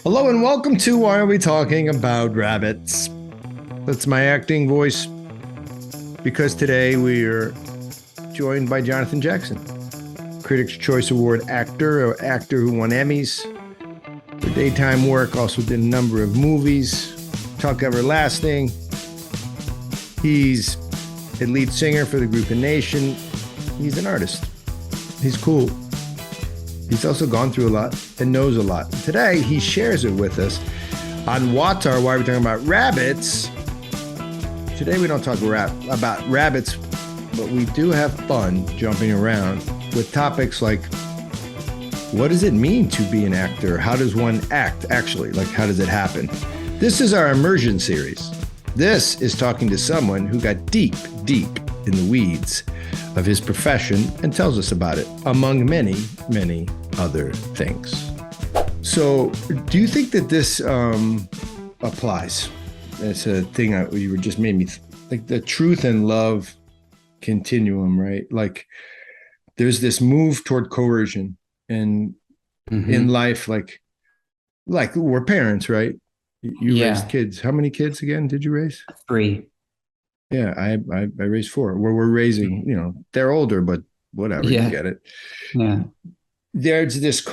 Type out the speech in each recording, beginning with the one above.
Hello and welcome to Why Are We Talking About Rabbits? That's my acting voice because today we are joined by Jonathan Jackson, Critics' Choice Award actor, an actor who won Emmys for daytime work, also did a number of movies, Talk Everlasting. He's a lead singer for the group In Nation. He's an artist. He's cool. He's also gone through a lot and knows a lot. Today, he shares it with us on WAWTAR, why we're talking about rabbits. Today, we don't talk about rabbits, but we do have fun jumping around with topics like, what does it mean to be an actor? How does one act, actually? Like, how does it happen? This is our Immersion series. This is talking to someone who got deep in the weeds of his profession and tells us about it, among many other things. So, do you think that this applies? It's a thing you were just made me like the truth and love continuum, right? Like, there's this move toward coercion, and in life, like we're parents, right? You raised kids. How many kids again did you raise? 3. Yeah, I raised 4. Where we're raising, they're older, but whatever, you get it. Yeah. There's this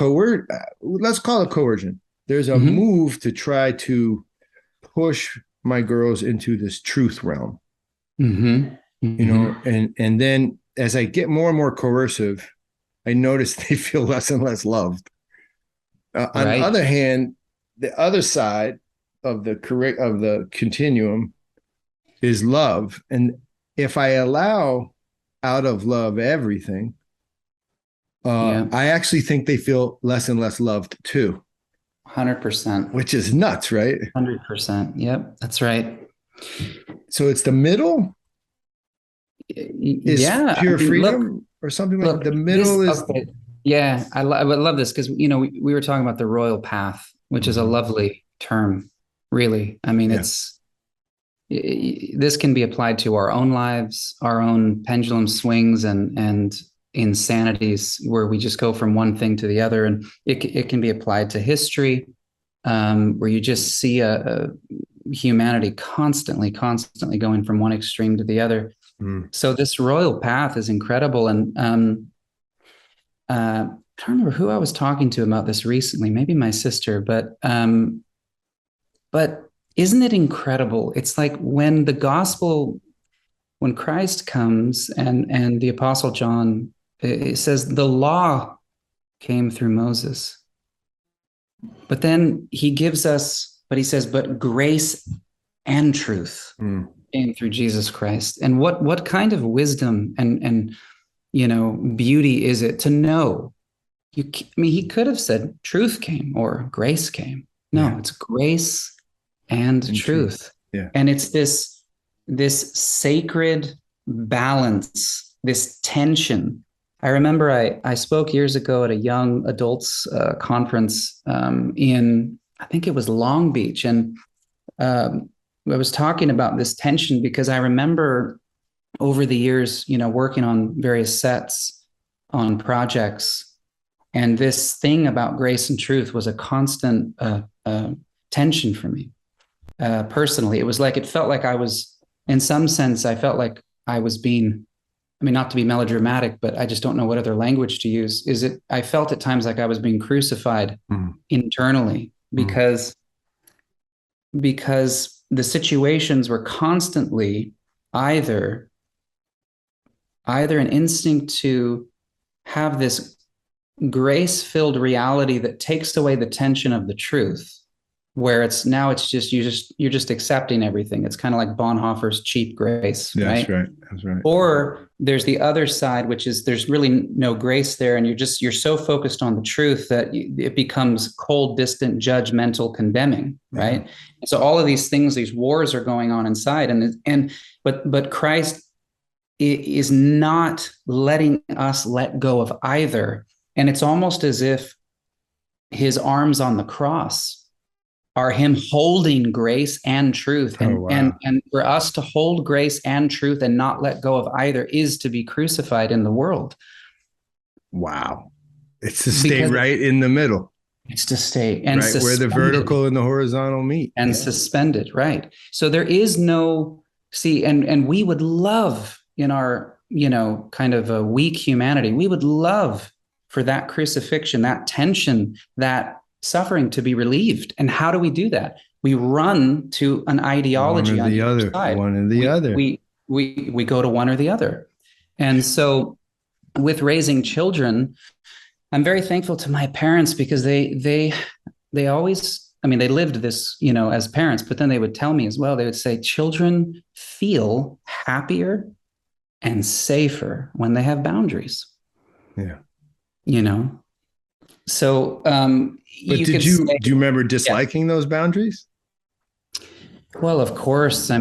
let's call it coercion. There's a move to try to push my girls into this truth realm. And then as I get more and more coercive, I notice they feel less and less loved. On the other hand, the other side of the continuum is love. And if I allow out of love everything, I actually think they feel less and less loved too. 100%. Which is nuts, right? 100%. Yep, that's right. So it's the middle is pure freedom or something like that. The middle is. Okay. Yeah, I would love this because, we were talking about the royal path, which is a lovely term, really. I mean, this can be applied to our own lives, our own pendulum swings and insanities where we just go from one thing to the other. And it can be applied to history, where you just see a humanity constantly going from one extreme to the other. So this royal path is incredible. And I can't remember who I was talking to about this recently, maybe my sister, but isn't it incredible? It's like when Christ comes and the Apostle John, it says the law came through Moses, but then he says, but grace and truth came through Jesus Christ. And what kind of wisdom and beauty is it to know? He could have said truth came or grace came. No, it's grace and truth. Yeah. And it's this sacred balance, this tension. I remember I spoke years ago at a young adults conference in, I think it was Long Beach. And I was talking about this tension because I remember over the years, working on various sets, on projects, and this thing about grace and truth was a constant tension for me. Personally, it felt like I was, in some sense, I felt like I was being, not to be melodramatic, but I just don't know what other language to use. I felt at times like I was being crucified internally because the situations were constantly either an instinct to have this grace-filled reality that takes away the tension of the truth, where you're just accepting everything. It's kind of like Bonhoeffer's cheap grace, right? That's right. Or there's the other side, which is there's really no grace there, and you're so focused on the truth that it becomes cold, distant, judgmental, condemning, right? Yeah. So all of these things, these wars are going on inside, but Christ is not letting us let go of either, and it's almost as if his arms on the cross are him holding grace and truth. And for us to hold grace and truth and not let go of either is to be crucified in the world. Wow. It's to stay right in the middle. It's to stay and right where the vertical and the horizontal meet. And suspended, right? So there is no, see, and we would love in our, kind of a weak humanity, we would love for that crucifixion, that tension, that suffering to be relieved. And how do we do that? We run to an ideology on the other side. One or the other. We go to one or the other. And so with raising children, I'm very thankful to my parents because they always, they lived this, as parents, but then they would tell me as well, they would say, children feel happier and safer when they have boundaries. Yeah. So, but do you remember disliking those boundaries? Well, of course. I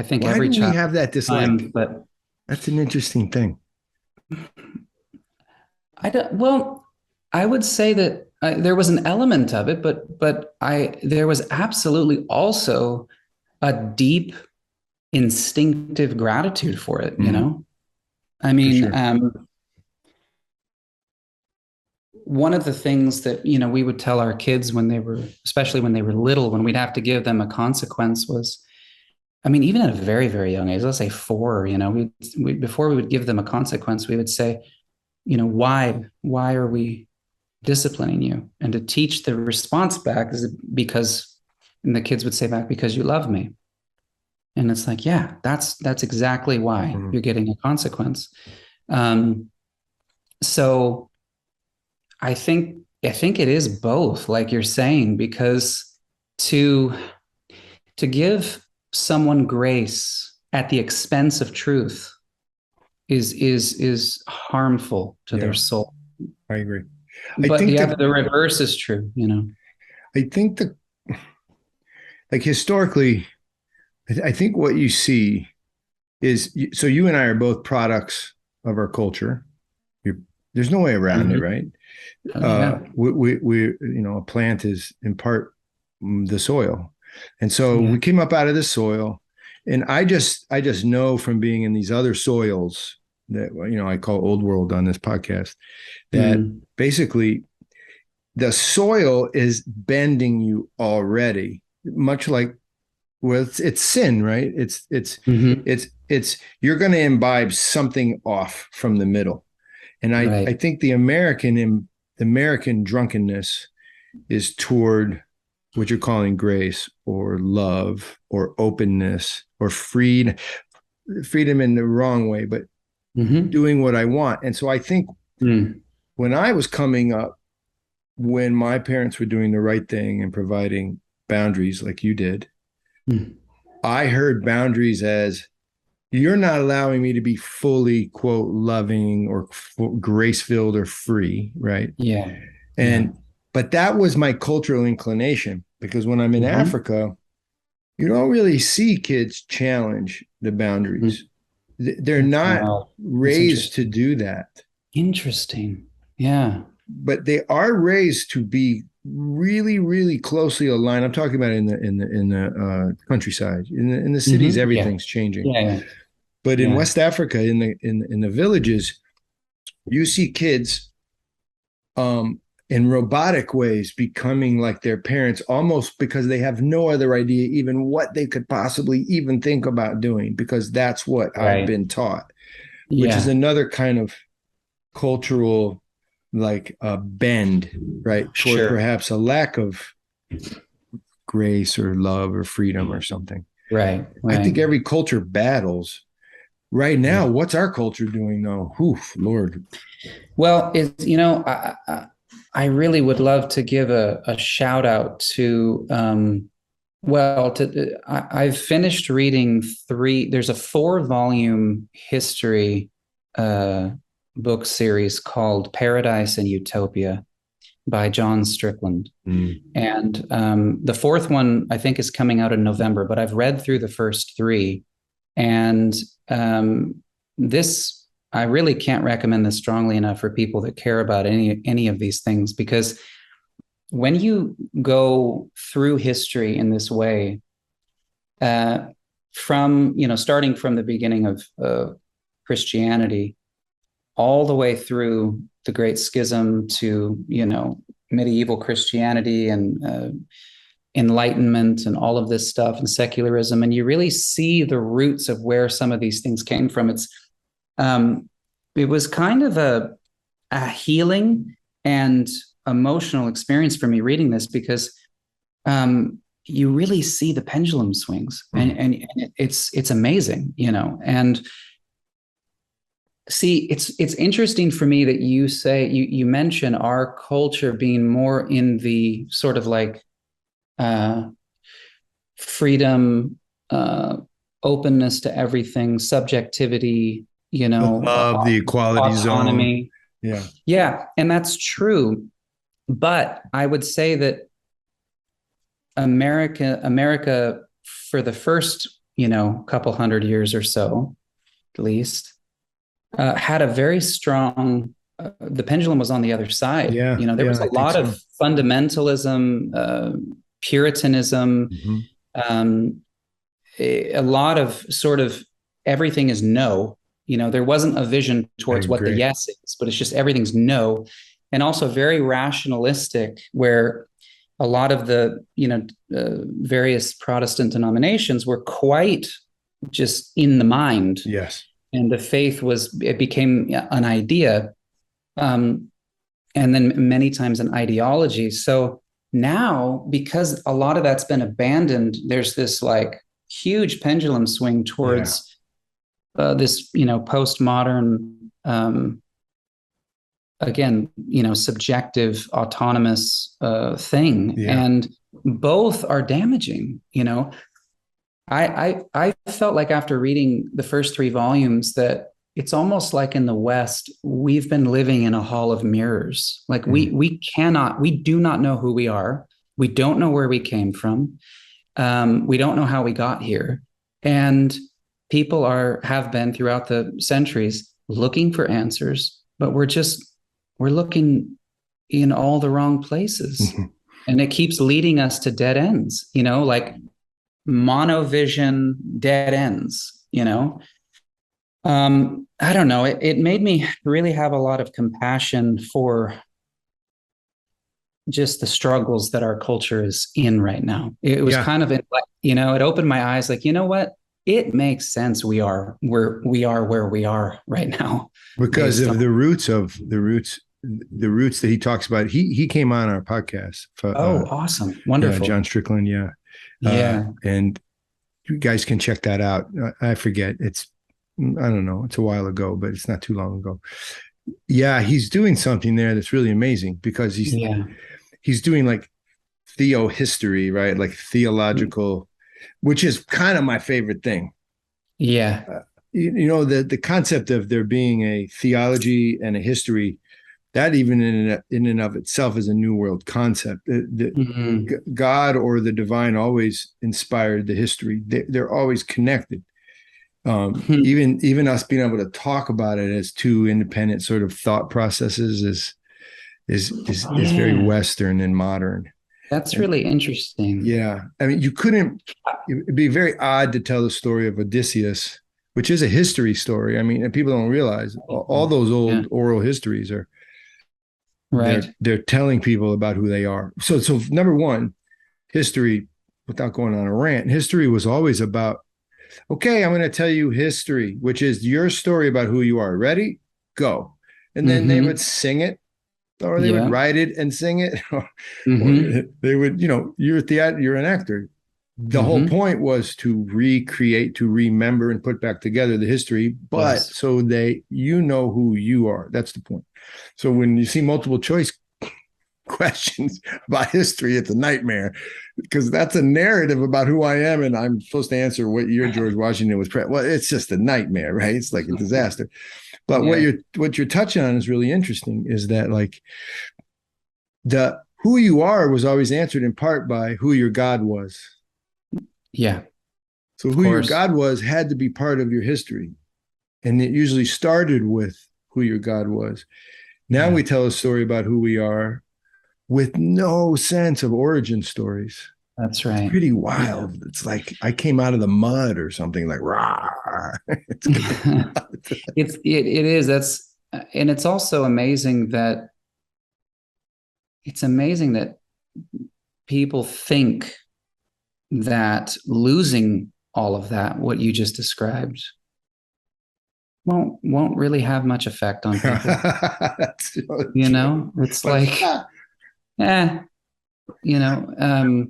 think Why every do child we have that dislike? But that's an interesting thing. I would say that there was an element of it, but there was absolutely also a deep instinctive gratitude for it. Sure. One of the things that, we would tell our kids especially when they were little, when we'd have to give them a consequence was, even at a very, very young age, let's say 4, before we would give them a consequence, we would say, why are we disciplining you? And to teach the response back is because, and the kids would say back, because you love me. And it's like, yeah, that's exactly why you're getting a consequence. So I think it is both, like you're saying, because to give someone grace at the expense of truth is harmful to their soul. I agree. But the reverse is true, I think historically, I think what you see is, so you and I are both products of our culture. There's no way around it, right? We a plant is in part the soil. And so we came up out of the soil, and I just know from being in these other soils that, I call old world on this podcast, that basically the soil is bending you already, much like, well, it's sin, right? It's you're going to imbibe something off from the middle. And I think the American drunkenness is toward what you're calling grace or love or openness or freedom in the wrong way, but doing what I want. And so I think when I was coming up, when my parents were doing the right thing and providing boundaries like you did, I heard boundaries as, you're not allowing me to be fully, quote, loving or grace-filled or free, right? Yeah. But that was my cultural inclination, because when I'm in Africa, you don't really see kids challenge the boundaries. They're not raised to do that. Interesting. Yeah. But they are raised to be really, really closely aligned. I'm talking about in the countryside. In the cities, everything's changing. Yeah. But in West Africa, in the villages, you see kids in robotic ways becoming like their parents, almost because they have no other idea even what they could possibly even think about doing, because that's what I've been taught, which is another kind of cultural bend, right? Toward perhaps a lack of grace or love or freedom or something. Right. I think every culture battles. Right now, what's our culture doing though? Oof, Lord. Well, I really would love to give a shout out to, I've finished reading there's a 4-volume history book series called Paradise and Utopia by John Strickland. And the 4th one, I think, is coming out in November, but I've read through the first 3. And I really can't recommend this strongly enough for people that care about any of these things, because when you go through history in this way, from starting from the beginning of Christianity all the way through the Great Schism to medieval Christianity and Enlightenment and all of this stuff and secularism, and you really see the roots of where some of these things came from. It was kind of a healing and emotional experience for me reading this, because you really see the pendulum swings, and it's amazing, and see, it's interesting for me that you say, you mention our culture being more in the sort of like freedom, openness to everything, subjectivity, The love, the equality autonomy. zone. Yeah, and that's true. But I would say that America for the first, couple hundred years or so, at least, had a very strong, the pendulum was on the other side. Yeah. There was a lot of fundamentalism, Puritanism, a lot of sort of everything is no. There wasn't a vision towards what the yes is, but it's just everything's no. And also very rationalistic, where a lot of the, various Protestant denominations were quite just in the mind. Yes. And the faith it became an idea, and then many times an ideology. So now, because a lot of that's been abandoned, there's this like huge pendulum swing towards this, postmodern, again, subjective, autonomous thing. Yeah. And both are damaging. I felt like after reading the first 3 volumes that it's almost like in the West, we've been living in a hall of mirrors. Like we do not know who we are. We don't know where we came from. We don't know how we got here. And people have been throughout the centuries looking for answers, but we're looking in all the wrong places. And it keeps leading us to dead ends, like monovision dead ends, I don't know. It made me really have a lot of compassion for just the struggles that our culture is in right now. It was kind of, it opened my eyes like, you know what? It makes sense. We are where we are right now. Because of the roots that he talks about. He came on our podcast. Awesome. Wonderful. John Strickland. Yeah. And you guys can check that out. I forget. I don't know. It's a while ago, but it's not too long ago. Yeah. He's doing something there that's really amazing, because he's doing like theohistory, right? Like theological, which is kind of my favorite thing. Yeah. The concept of there being a theology and a history, that even in and of itself is a new world concept. God or the divine always inspired the history. They're always connected. Even us being able to talk about it as two independent sort of thought processes is very Western and modern. That's really interesting. Yeah. I mean, it'd be very odd to tell the story of Odysseus, which is a history story. I mean, and people don't realize all those old oral histories are, right. They're telling people about who they are. So number one, history, without going on a rant, history was always about, okay, I'm going to tell you history, which is your story about who you are. Ready? Go. And then they would sing it, or they would write it and sing it. Or they would, you're an actor. The whole point was to recreate, to remember and put back together the history, but so who you are. That's the point. So when you see multiple choice questions about history, it's a nightmare, because that's a narrative about who I am, and I'm supposed to answer what year George Washington was president. Well, it's just a nightmare, right? It's like a disaster. But what you're touching on is really interesting, is that like the who you are was always answered in part by who your God was. Yeah. So who your God was had to be part of your history. And it usually started with who your God was. Now we tell a story about who we are with no sense of origin stories. That's right. It's pretty wild. Yeah. It's like I came out of the mud or something, like rah. It is. And it's also amazing that it's amazing that people think that losing all of that, what you just described, won't really have much effect on people. That's so You true. know, it's like, you know,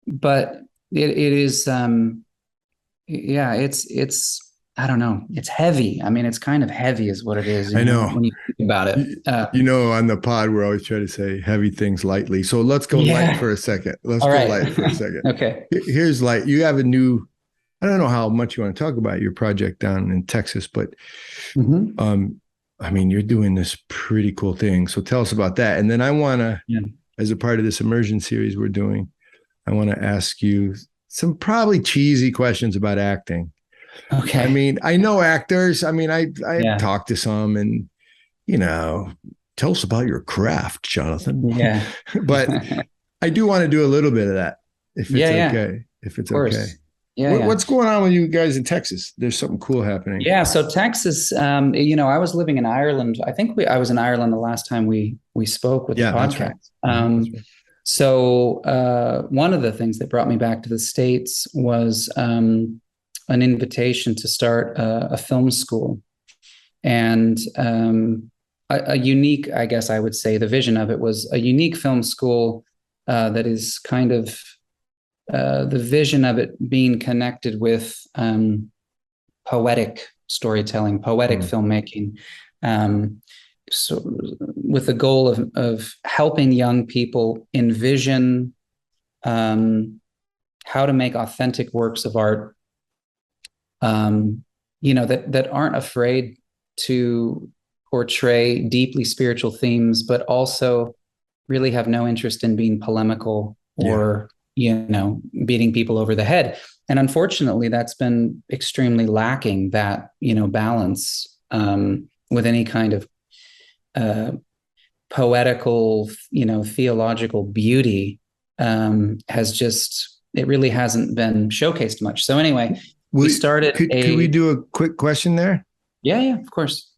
but it is, yeah, it's, I don't know, it's heavy. I mean, it's kind of heavy is what it is, I know. when you think about it. You know, on the pod, we're always trying to say heavy things lightly. So let's go light for a second. Let's All go right. light for a second. Okay. Here's light. You have a new, I don't know how much you want to talk about your project down in Texas, but I mean, you're doing this pretty cool thing. So tell us about that. And then I want to, as a part of this immersion series we're doing, I want to ask you some probably cheesy questions about acting. Okay. I mean, I know actors. I mean, I talked to some, and you know, tell us about your craft, Jonathan. Yeah. But I do want to do a little bit of that, if it's okay. If it's okay. Yeah. What's going on with you guys in Texas? There's something cool happening. Yeah. So Texas, you know, I was living in Ireland. I think I was in Ireland the last time we spoke with the podcast. That's right. So one of the things that brought me back to the States was an invitation to start a film school, and a unique, I guess I would say, the vision of it was a unique film school that is kind of the vision of it being connected with poetic storytelling, poetic filmmaking. So with the goal of helping young people envision how to make authentic works of art, you know, that aren't afraid to portray deeply spiritual themes, but also really have no interest in being polemical or, you know, beating people over the head. And unfortunately, that's been extremely lacking, that, you know, balance with any kind of poetical, you know, theological beauty it really hasn't been showcased much. So anyway, we started could we do a quick question there? Yeah, of course.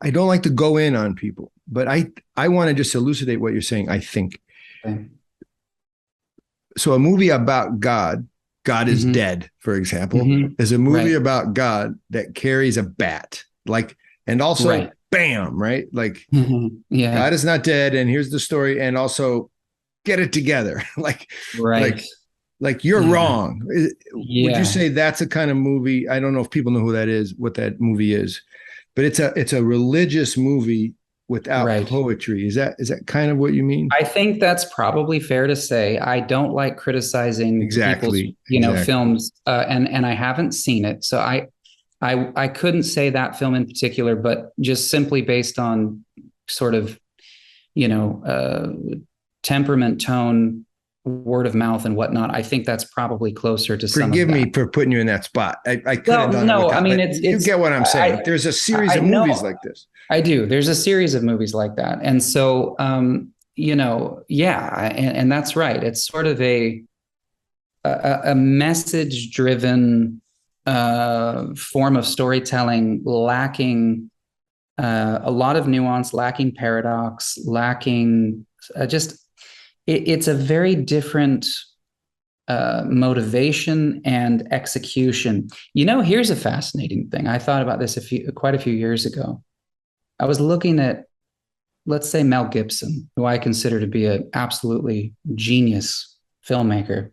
I don't like to go in on people, but I want to just elucidate what you're saying, I think. Okay. So a movie about God is dead, for example, is a movie about God that carries a bat, like, and also bam, right? Like, God is not dead, and here's the story, and also get it together. like you're wrong. Would you say that's a kind of movie? I don't know if people know who that is, what that movie is, but it's a religious movie without poetry. Is that kind of what you mean? I think that's probably fair to say. I don't like criticizing people's, you know, films, and I haven't seen it, so I couldn't say that film in particular, but just simply based on sort of, you know, temperament, tone, word of mouth, and whatnot, I think that's probably closer to some. Forgive me for putting you in that spot. I could have done it without, I mean, you get what I'm saying. There's a series of movies like this. I do. There's a series of movies like that, and so you know, and that's right. It's sort of a message-driven form of storytelling, lacking a lot of nuance, lacking paradox, lacking it's a very different motivation and execution. You know, here's a fascinating thing. I thought about this quite a few years ago. I was looking at, let's say, Mel Gibson, who I consider to be an absolutely genius filmmaker,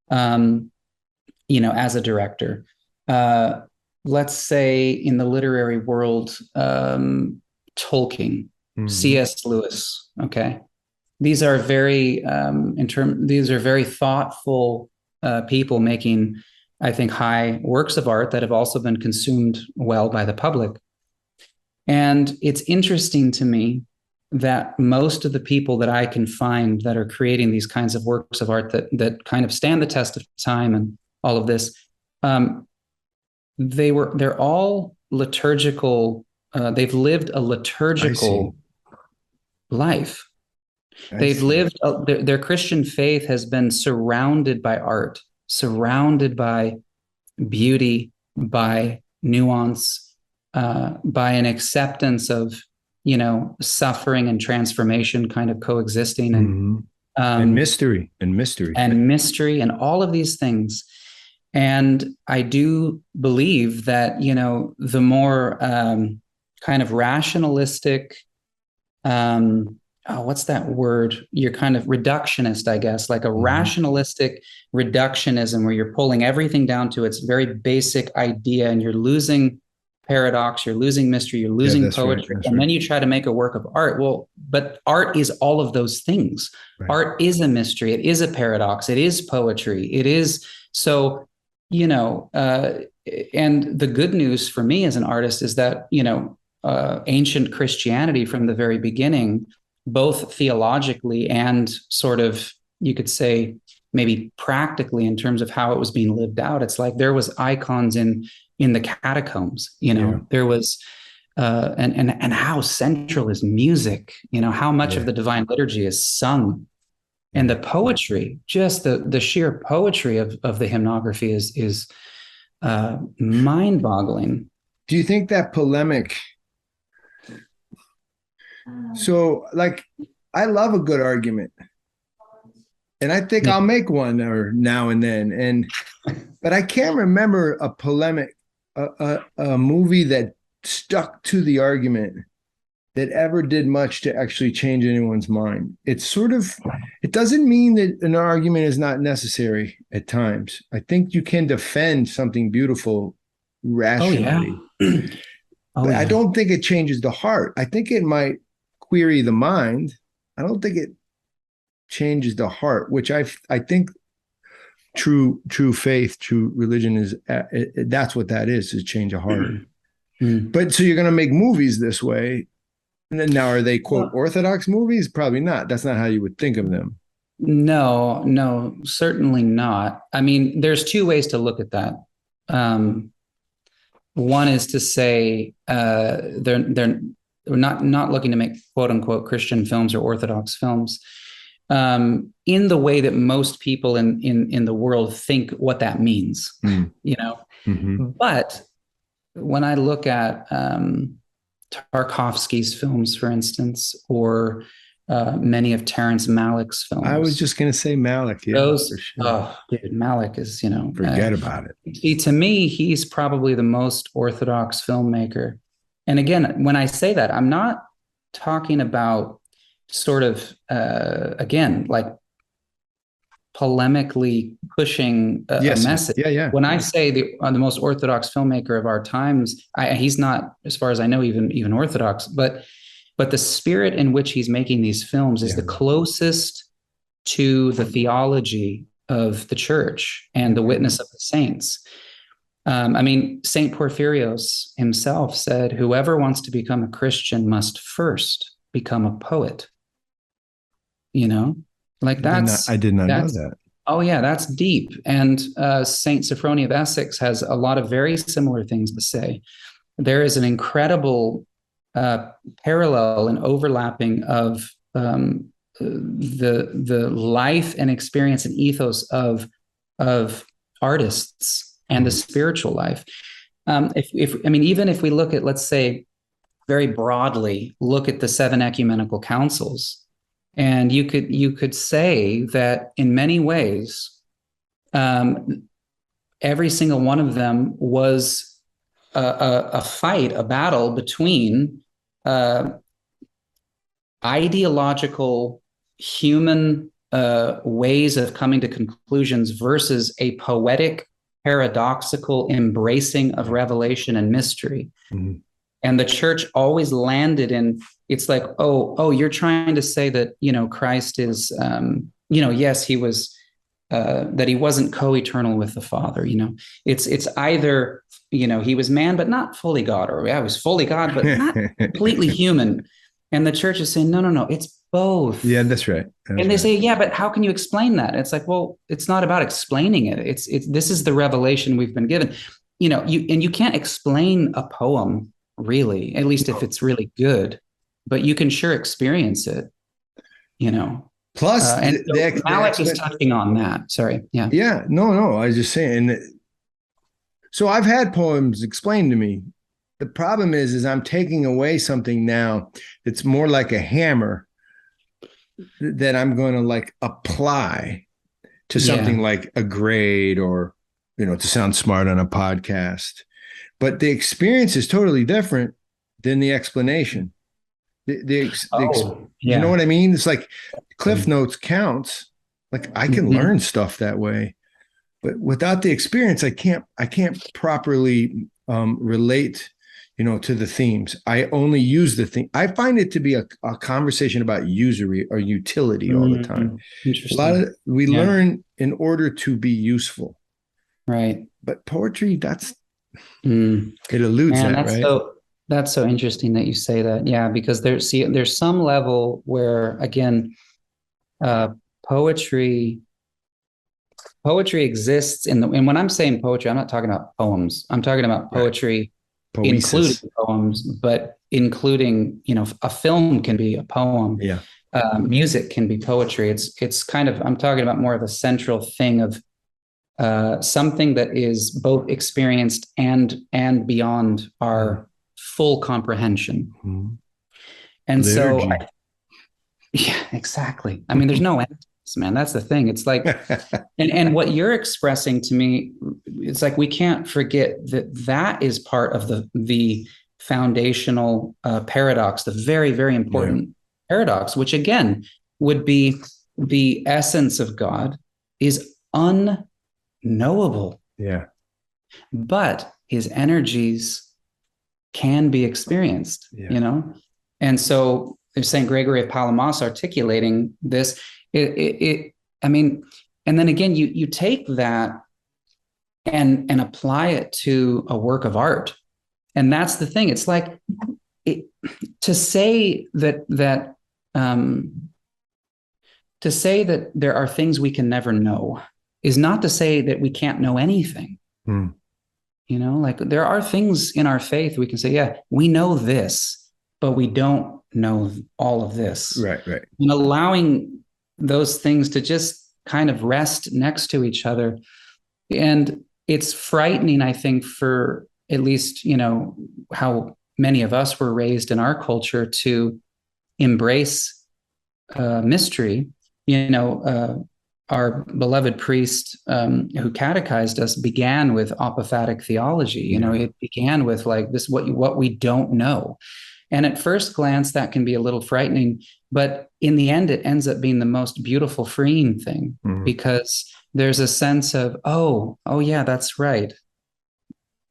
you know, as a director. Let's say in the literary world, Tolkien, C.S. Lewis. Okay, these are very very thoughtful people making, I think, high works of art that have also been consumed well by the public. And it's interesting to me that most of the people that I can find that are creating these kinds of works of art that kind of stand the test of time and all of this, they're all liturgical. They've lived a liturgical life. They've lived their Christian faith has been surrounded by art, surrounded by beauty, by nuance, by an acceptance of suffering and transformation kind of coexisting, and mystery and all of these things. And I do believe that, the more kind of rationalistic, what's that word? You're kind of reductionist, I guess, like a rationalistic reductionism where you're pulling everything down to its very basic idea, and you're losing paradox, you're losing mystery, you're losing poetry, and then you try to make a work of art. Well, but art is all of those things. Right. Art is a mystery. It is a paradox. It is poetry. It is so, and the good news for me as an artist is that, ancient Christianity from the very beginning, both theologically and sort of, you could say, maybe practically in terms of how it was being lived out. It's like there was icons in the catacombs, there was, and how central is music, how much of the divine liturgy is sung, and the poetry, just the sheer poetry of the hymnography is mind-boggling. Do you think that polemic? So, like, I love a good argument, and I think I'll make one or now and then, but I can't remember a polemic, a movie that stuck to the argument that ever did much to actually change anyone's mind. It's sort of, it doesn't mean that an argument is not necessary at times. I think you can defend something beautiful rationally. But I don't think it changes the heart. I think it might query the mind. I don't think it changes the heart, which I think true faith, true religion is, that's what that is change a heart. But so you're going to make movies this way. And then now, are they, quote, Orthodox movies? Probably not. That's not how you would think of them. No, certainly not. I mean, there's two ways to look at that. One is to say they're not looking to make, quote unquote, Christian films or Orthodox films in the way that most people in the world think what that means, But when I look at Tarkovsky's films, for instance, or many of Terrence Malick's films. I was just going to say Malick. Yeah, those, for sure. Oh, dude, Malick is, forget about it. See, to me, he's probably the most Orthodox filmmaker. And again, when I say that, I'm not talking about sort of, again, like polemically pushing a message. Yeah. When I say the most Orthodox filmmaker of our times, he's not, as far as I know, even Orthodox, but the spirit in which he's making these films is the closest to the theology of the church and the witness of the saints. I mean, Saint Porphyrios himself said, "Whoever wants to become a Christian must first become a poet." Like that's, I did not know that. Oh yeah, that's deep. And Saint Sophronia of Essex has a lot of very similar things to say. There is an incredible parallel and overlapping of the life and experience and ethos of artists and the spiritual life. Even if we look at, let's say, very broadly, look at the 7 ecumenical councils. And you could say that in many ways, every single one of them was a fight, a battle between ideological human ways of coming to conclusions versus a poetic, paradoxical embracing of revelation and mystery. Mm-hmm. And the church always landed in, it's like, oh, you're trying to say that, Christ is, yes, he was, that he wasn't co-eternal with the Father. It's either, he was man, but not fully God, or he was fully God, but not completely human. And the church is saying, no, it's both. Yeah, that's right. They say, yeah, but how can you explain that? It's like, well, it's not about explaining it. It's this is the revelation we've been given. You can't explain a poem, really, at least if it's really good, but you can sure experience it, Plus, Malick is touching on that. Sorry. Yeah. Yeah. No. I was just saying. So I've had poems explained to me the problem is I'm taking away something now that's more like a hammer that I'm going to like apply to something like a grade or, to sound smart on a podcast. But the experience is totally different than the explanation. You know what I mean? It's like Cliff Notes counts. Like I can learn stuff that way, but without the experience, I can't properly relate, to the themes. I only use the thing. I find it to be a conversation about usury or utility all the time. Interesting. We learn in order to be useful, right? But poetry, it eludes that, right? That's so interesting that you say that. Yeah, because there's some level where, again, poetry exists and when I'm saying poetry, I'm not talking about poems. I'm talking about poetry, including poems, but including, a film can be a poem. Yeah. Music can be poetry. It's kind of, I'm talking about more of a central thing of something that is both experienced and beyond our full comprehension. Mm-hmm. And liturgy. yeah, exactly. I mean, there's no end, man. That's the thing. It's like, and what you're expressing to me, it's like we can't forget that is part of the foundational paradox, the very, very important paradox, which again would be the essence of God is unknowable. Yeah. But his energies can be experienced, And so St. Gregory of Palamas articulating this, I mean, and then again, you take that and apply it to a work of art. And that's the thing. It's like to say that there are things we can never know is not to say that we can't know anything. Like there are things in our faith we can say, yeah, we know this, but we don't know all of this. Right. And allowing those things to just kind of rest next to each other. And it's frightening, I think, for at least, how many of us were raised in our culture to embrace mystery. Our beloved priest who catechized us began with apophatic theology. It began with like this, what we don't know. And at first glance, that can be a little frightening, but in the end, it ends up being the most beautiful, freeing thing because there's a sense of, oh yeah, that's right.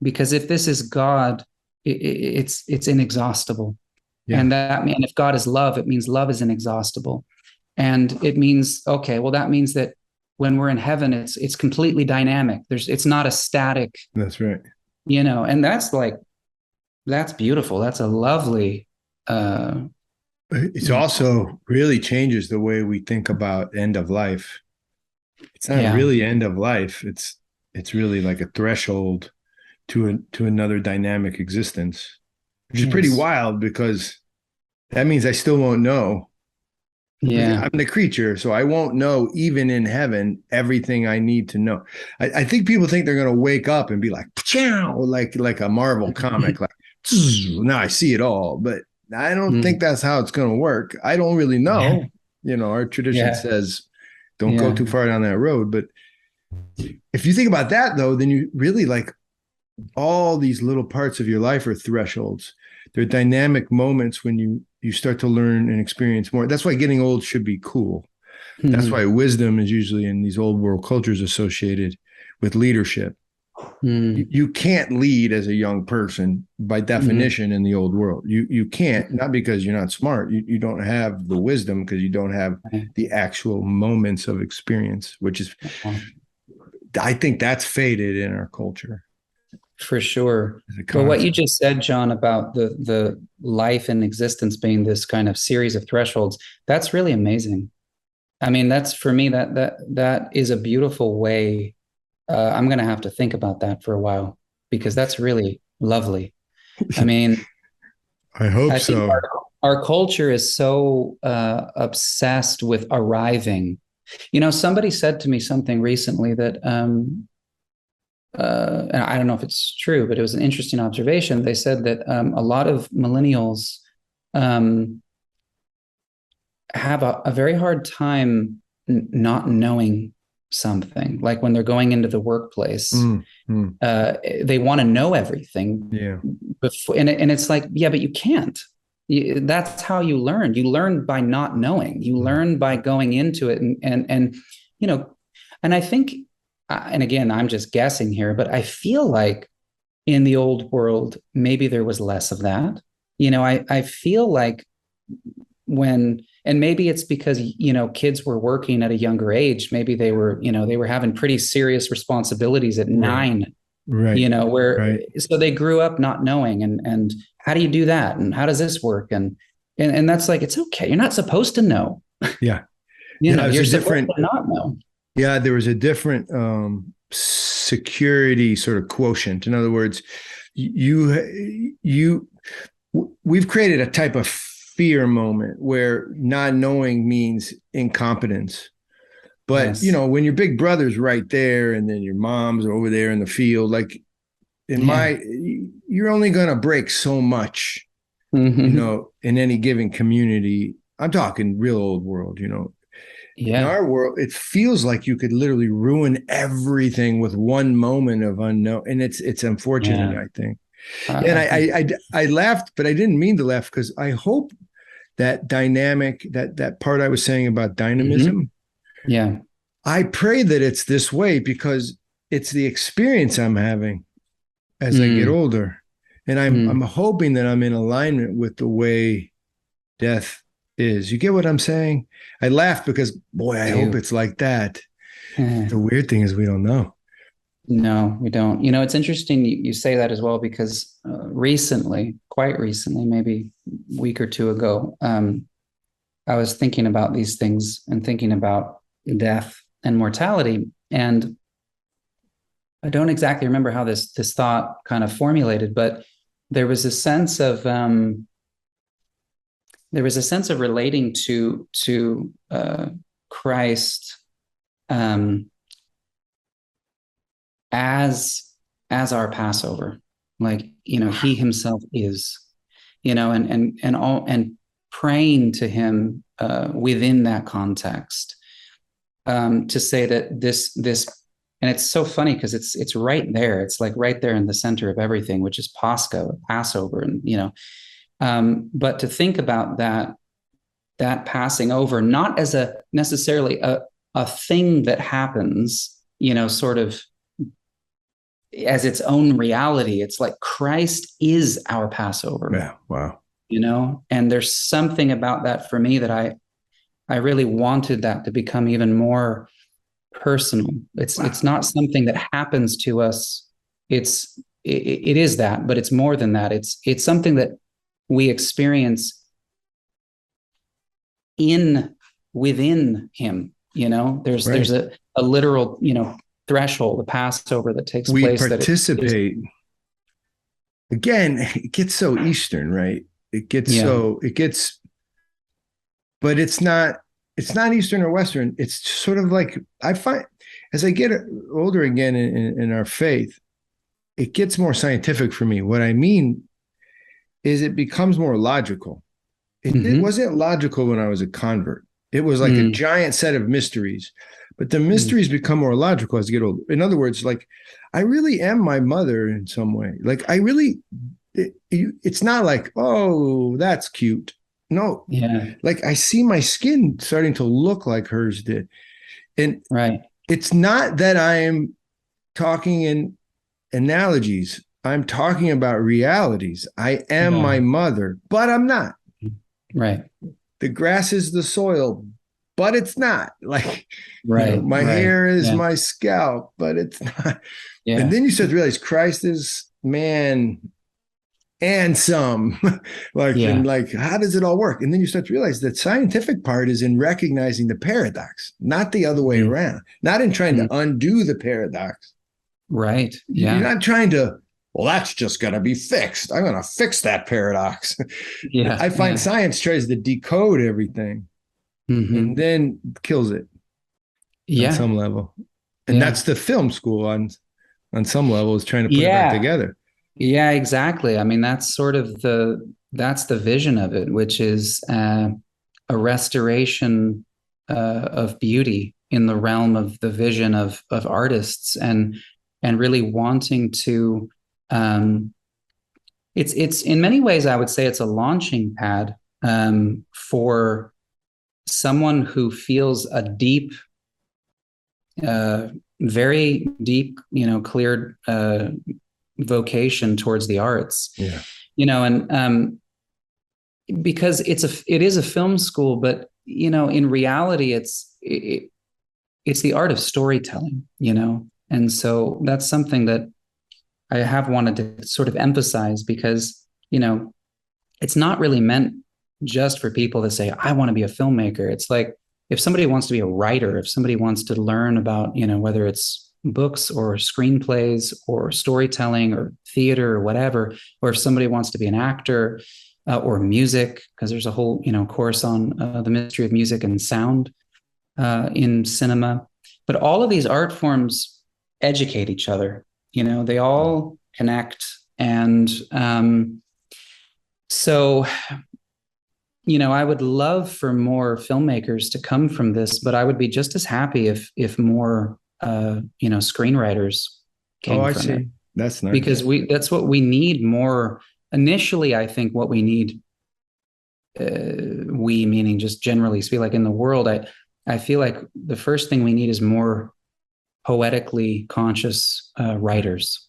Because if this is God, it's inexhaustible. Yeah. And if God is love, it means love is inexhaustible. And it means, okay, well, that means that when we're in heaven, it's completely dynamic. It's not a static. That's right. And that's beautiful. That's a lovely. It also really changes the way we think about end of life. It's not really end of life. It's really like a threshold to another dynamic existence, which is pretty wild because that means I still won't know. Yeah, I'm the creature, so I won't know even in heaven everything I need to know. I think people think they're going to wake up and be like, like a Marvel comic, like now I see it all. But I don't think that's how it's going to work. I don't really know. Our tradition says don't go too far down that road. But if you think about that, though, then you really like all these little parts of your life are thresholds. They're dynamic moments when you start to learn and experience more. That's why getting old should be cool. That's why wisdom is usually in these old world cultures associated with leadership. You can't lead as a young person by definition in the old world. You can't, not because you're not smart. You don't have the wisdom because you don't have the actual moments of experience, which is, I think that's faded in our culture. For sure. But what you just said, John, about the life and existence being this kind of series of thresholds, that's really amazing. I mean, that's for me, that is a beautiful way. I'm going to have to think about that for a while because that's really lovely. I mean, I hope so. Our culture is so obsessed with arriving. Somebody said to me something recently that and I don't know if it's true, but it was an interesting observation. They said that a lot of millennials um, have a very hard time not knowing something. Like when they're going into the workplace, they want to know everything. Yeah. Before, and it's like, yeah, but you can't. That's how you learn. You learn by not knowing. You learn by going into it, and you know, and I think, and again, I'm just guessing here, but I feel like in the old world, maybe there was less of that. I feel like and maybe it's because, kids were working at a younger age. Maybe they were having pretty serious responsibilities at 9, Right. So they grew up not knowing, and how do you do that? And how does this work? And that's like, it's okay. You're not supposed to know. Yeah. You're supposed to not know. Yeah. There was a different security sort of quotient. In other words, we've created a type of fear moment where not knowing means incompetence. But, Yes. When your big brother's right there and then your mom's over there in the field, like you're only going to break so much, in any given community. I'm talking real old world, Yeah. In our world, it feels like you could literally ruin everything with one moment of unknown. And it's unfortunate, I think. And I laughed, but I didn't mean to laugh, because I hope that dynamic, that part I was saying about dynamism. Yeah. I pray that it's this way, because it's the experience I'm having as I get older. And I'm hoping that I'm in alignment with the way death is. You get what I'm saying? I laugh because, boy, I hope it's like that. The weird thing is we don't know. No, we don't. It's interesting you say that as well, because quite recently, maybe a week or two ago, I was thinking about these things and thinking about death and mortality. And I don't exactly remember how this thought kind of formulated, but there was a sense of relating to Christ as our Passover, like, he himself is, and praying to him within that context, to say that this, and it's so funny because it's right there. It's like right there in the center of everything, which is Passover, and but to think about that passing over, not as necessarily a thing that happens, sort of as its own reality. It's like Christ is our Passover. Yeah. Wow. And there's something about that for me that I really wanted that to become even more personal. It's not something that happens to us. It is that, but it's more than that. It's something that we experience within him. There's a literal, threshold, the Passover that takes place. We participate. Again, it gets so Eastern, right? It gets but it's not Eastern or Western. It's sort of like, I find as I get older again in our faith, it gets more scientific for me. What I mean is it becomes more logical. It wasn't logical when I was a convert. It was like a giant set of mysteries, but the mysteries become more logical as you get older. In other words, like, I really am my mother in some way. Like, it's not like, oh, that's cute. No. Yeah. Like, I see my skin starting to look like hers did. And it's not that I am talking in analogies. I'm talking about realities. I am my mother, but I'm not. Right. The grass is the soil, but it's not. Like, my hair is my scalp, but it's not. Yeah. And then you start to realize Christ is man and some. And like, how does it all work? And then you start to realize that scientific part is in recognizing the paradox, not the other way around, not in trying to undo the paradox. Right. Yeah. You're not trying to, well, that's just going to be fixed. I'm going to fix that paradox. Yeah. I find science tries to decode everything and then kills it on some level. And that's the film school on on some level is trying to put it back Yeah. together. Yeah, exactly. I mean, that's sort of that's the vision of it, which is a restoration of beauty in the realm of the vision of artists, and really wanting to. It's in many ways, I would say, it's a launching pad for someone who feels a deep, very deep, clear vocation towards the arts. Yeah. And because it is a film school, but in reality, it's the art of storytelling. And so that's something that I have wanted to sort of emphasize, because it's not really meant just for people to say, I want to be a filmmaker. It's like, if somebody wants to be a writer, if somebody wants to learn about, whether it's books or screenplays or storytelling or theater or whatever, or if somebody wants to be an actor or music, because there's a whole, course on the mystery of music and sound in cinema. But all of these art forms educate each other. They all connect. And so I would love for more filmmakers to come from this, but I would be just as happy if more screenwriters came I from see. it. That's nice. Because that's what we need more. Initially, I think what we need, we meaning just generally speak, like in the world, I feel like the first thing we need is more poetically conscious writers.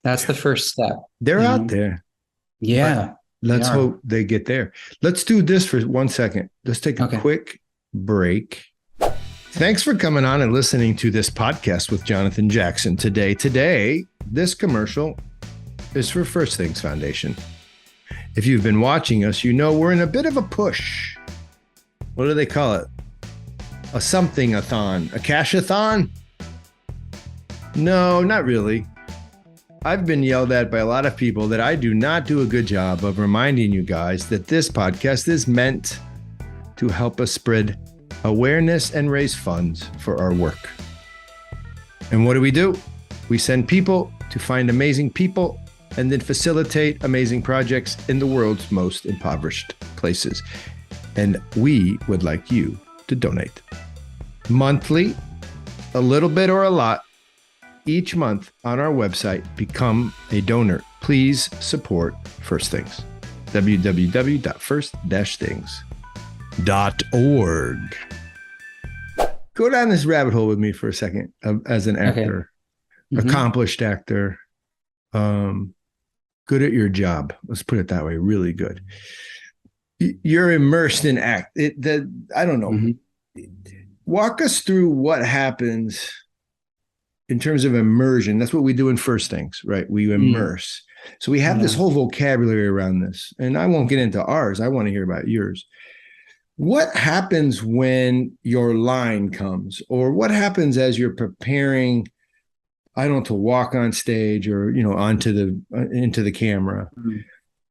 That's the first step. They're out there. Yeah. Let's hope they get there. Let's do this for 1 second. Let's take a quick break. Thanks for coming on and listening to this podcast with Jonathan Jackson today. This commercial is for First Things Foundation. If you've been watching us, we're in a bit of a push. What do they call it? A something-a-thon, a cash-a-thon? No, not really. I've been yelled at by a lot of people that I do not do a good job of reminding you guys that this podcast is meant to help us spread awareness and raise funds for our work. And what do? We send people to find amazing people and then facilitate amazing projects in the world's most impoverished places. And we would like you to donate. Monthly, a little bit or a lot, each month on our website. Become a donor. Please support First Things. www.first-things.org. Go down this rabbit hole with me for a second as an actor, accomplished actor, good at your job. Let's put it that way. Really good. You're immersed in act. I don't know. Walk us through what happens in terms of immersion. That's what we do in First Things, right? We immerse. So we have this whole vocabulary around this, and I won't get into ours. I want to hear about yours. What happens when your line comes, or what happens as you're preparing, to walk on stage or, into the camera?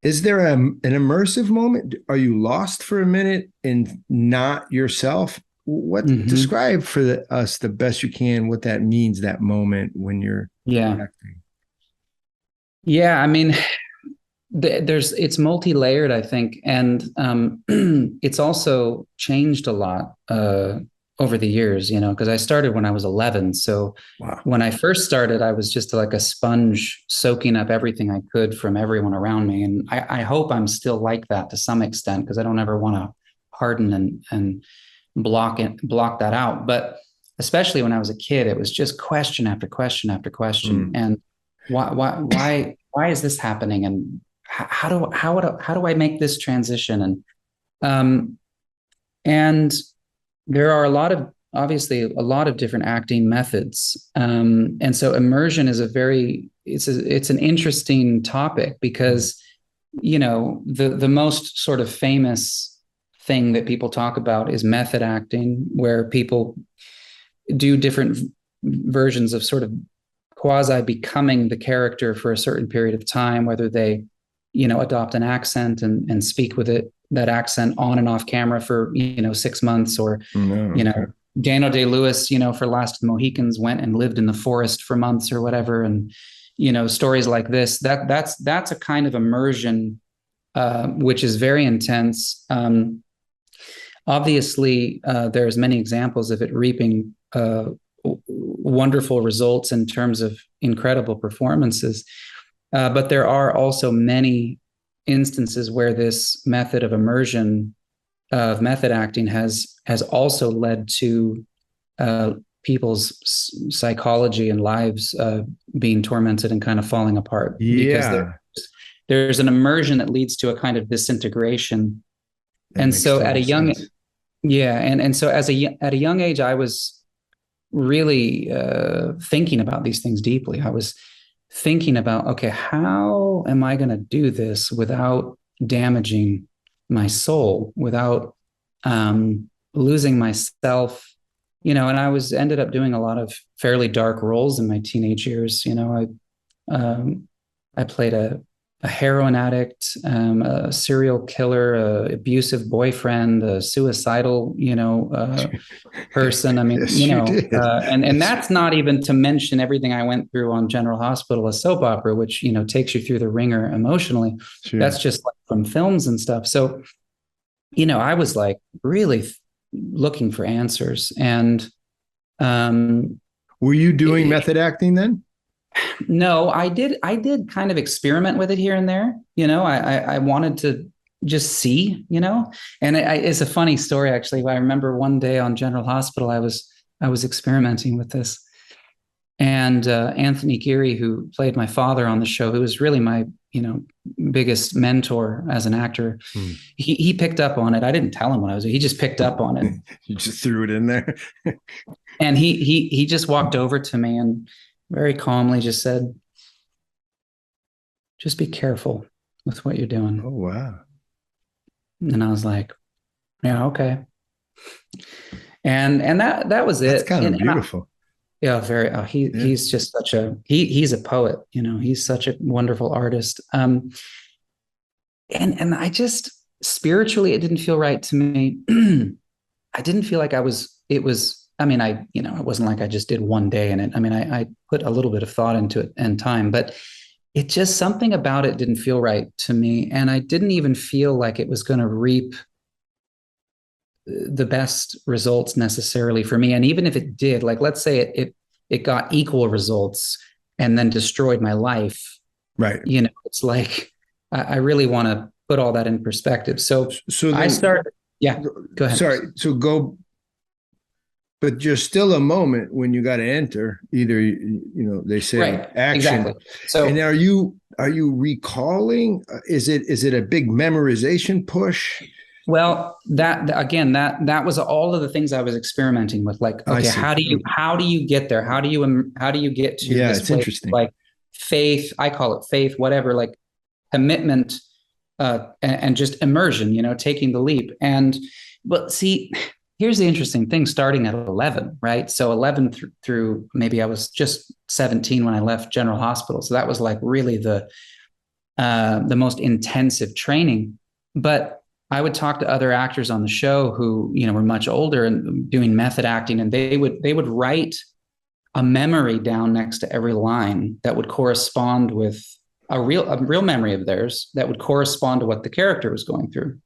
Is there an immersive moment? Are you lost for a minute and not yourself? Describe for us the best you can what that means, that moment when you're acting. Yeah, I mean, it's multi-layered, I think, and it's also changed a lot over the years, because I started when I was 11. So when I first started, I was just like a sponge soaking up everything I could from everyone around me. And I hope I'm still like that to some extent, because I don't ever want to harden and block that out. But especially when I was a kid, it was just question after question after question. And why is this happening? And how do I make this transition? And there are obviously a lot of different acting methods. And so immersion is it's an interesting topic, because, the most sort of famous thing that people talk about is method acting, where people do different versions of sort of quasi becoming the character for a certain period of time, whether they, adopt an accent and speak with that accent on and off camera for, 6 months, or, Daniel Day-Lewis, for Last of the Mohicans, went and lived in the forest for months or whatever. And, stories like this, that's a kind of immersion, which is very intense. Obviously, there's many examples of it reaping wonderful results in terms of incredible performances. But there are also many instances where this method of immersion, of method acting, has also led to people's psychology and lives being tormented and kind of falling apart. Yeah. Because there's an immersion that leads to a kind of disintegration. And so at a young, and so at a young age, I was really thinking about these things deeply. I was thinking about, okay, how am I going to do this without damaging my soul, without losing myself, and I ended up doing a lot of fairly dark roles in my teenage years. I played a heroin addict, a serial killer, a abusive boyfriend, a suicidal, person. I mean, Yes, and that's not even to mention everything I went through on General Hospital, a soap opera, which, takes you through the ringer emotionally. Sure. That's just like from films and stuff. So, I was like really looking for answers. And were you doing method acting then? No, I did kind of experiment with it here and there. I wanted to just see, and it's a funny story, actually. I remember one day on General Hospital, I was experimenting with this, and Anthony Geary, who played my father on the show, who was really my, biggest mentor as an actor, he picked up on it. I didn't tell him what I was doing. He just picked up on it. You just threw it in there. And he just walked over to me and very calmly just said, just be careful with what you're doing. Oh, wow. And I was like, yeah, okay. And that was it. That's kind of beautiful. Very. He's just he's a poet, he's such a wonderful artist. And I just, spiritually, it didn't feel right to me. I didn't feel like it wasn't like I just did one day in it. I mean, I put a little bit of thought into it and time, but it just, something about it didn't feel right to me. And I didn't even feel like it was going to reap the best results necessarily for me. And even if it did, like, let's say it got equal results and then destroyed my life. Right. It's like, I really want to put all that in perspective. So I started, go ahead. Sorry. So but there's still a moment when you got to enter either, they say right, action. Exactly. So, and are you recalling? Is it a big memorization push? Well, that was all of the things I was experimenting with. Like, okay, how do you get there? How do you get to this it's place? Interesting. Like faith, I call it faith, whatever, like commitment, and just immersion, taking the leap. But see, here's the interesting thing, starting at 11, right? So 11 through maybe I was just 17 when I left General Hospital. So that was like really the most intensive training. But I would talk to other actors on the show who, were much older and doing method acting, and they would write a memory down next to every line that would correspond with a real memory of theirs that would correspond to what the character was going through.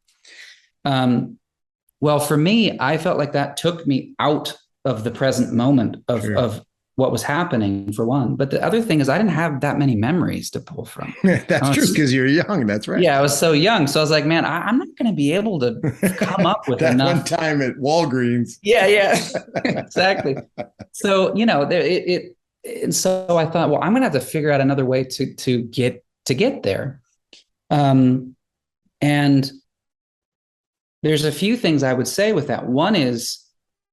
Well, for me, I felt like that took me out of the present moment of what was happening, for one. But the other thing is I didn't have that many memories to pull from. That's true, because you're young. That's right. Yeah, I was so young. So I was like, man, I'm not going to be able to come up with that enough. One time at Walgreens. Yeah, exactly. So, and so I thought, well, I'm going to have to figure out another way to get there. And there's a few things I would say with that. One is,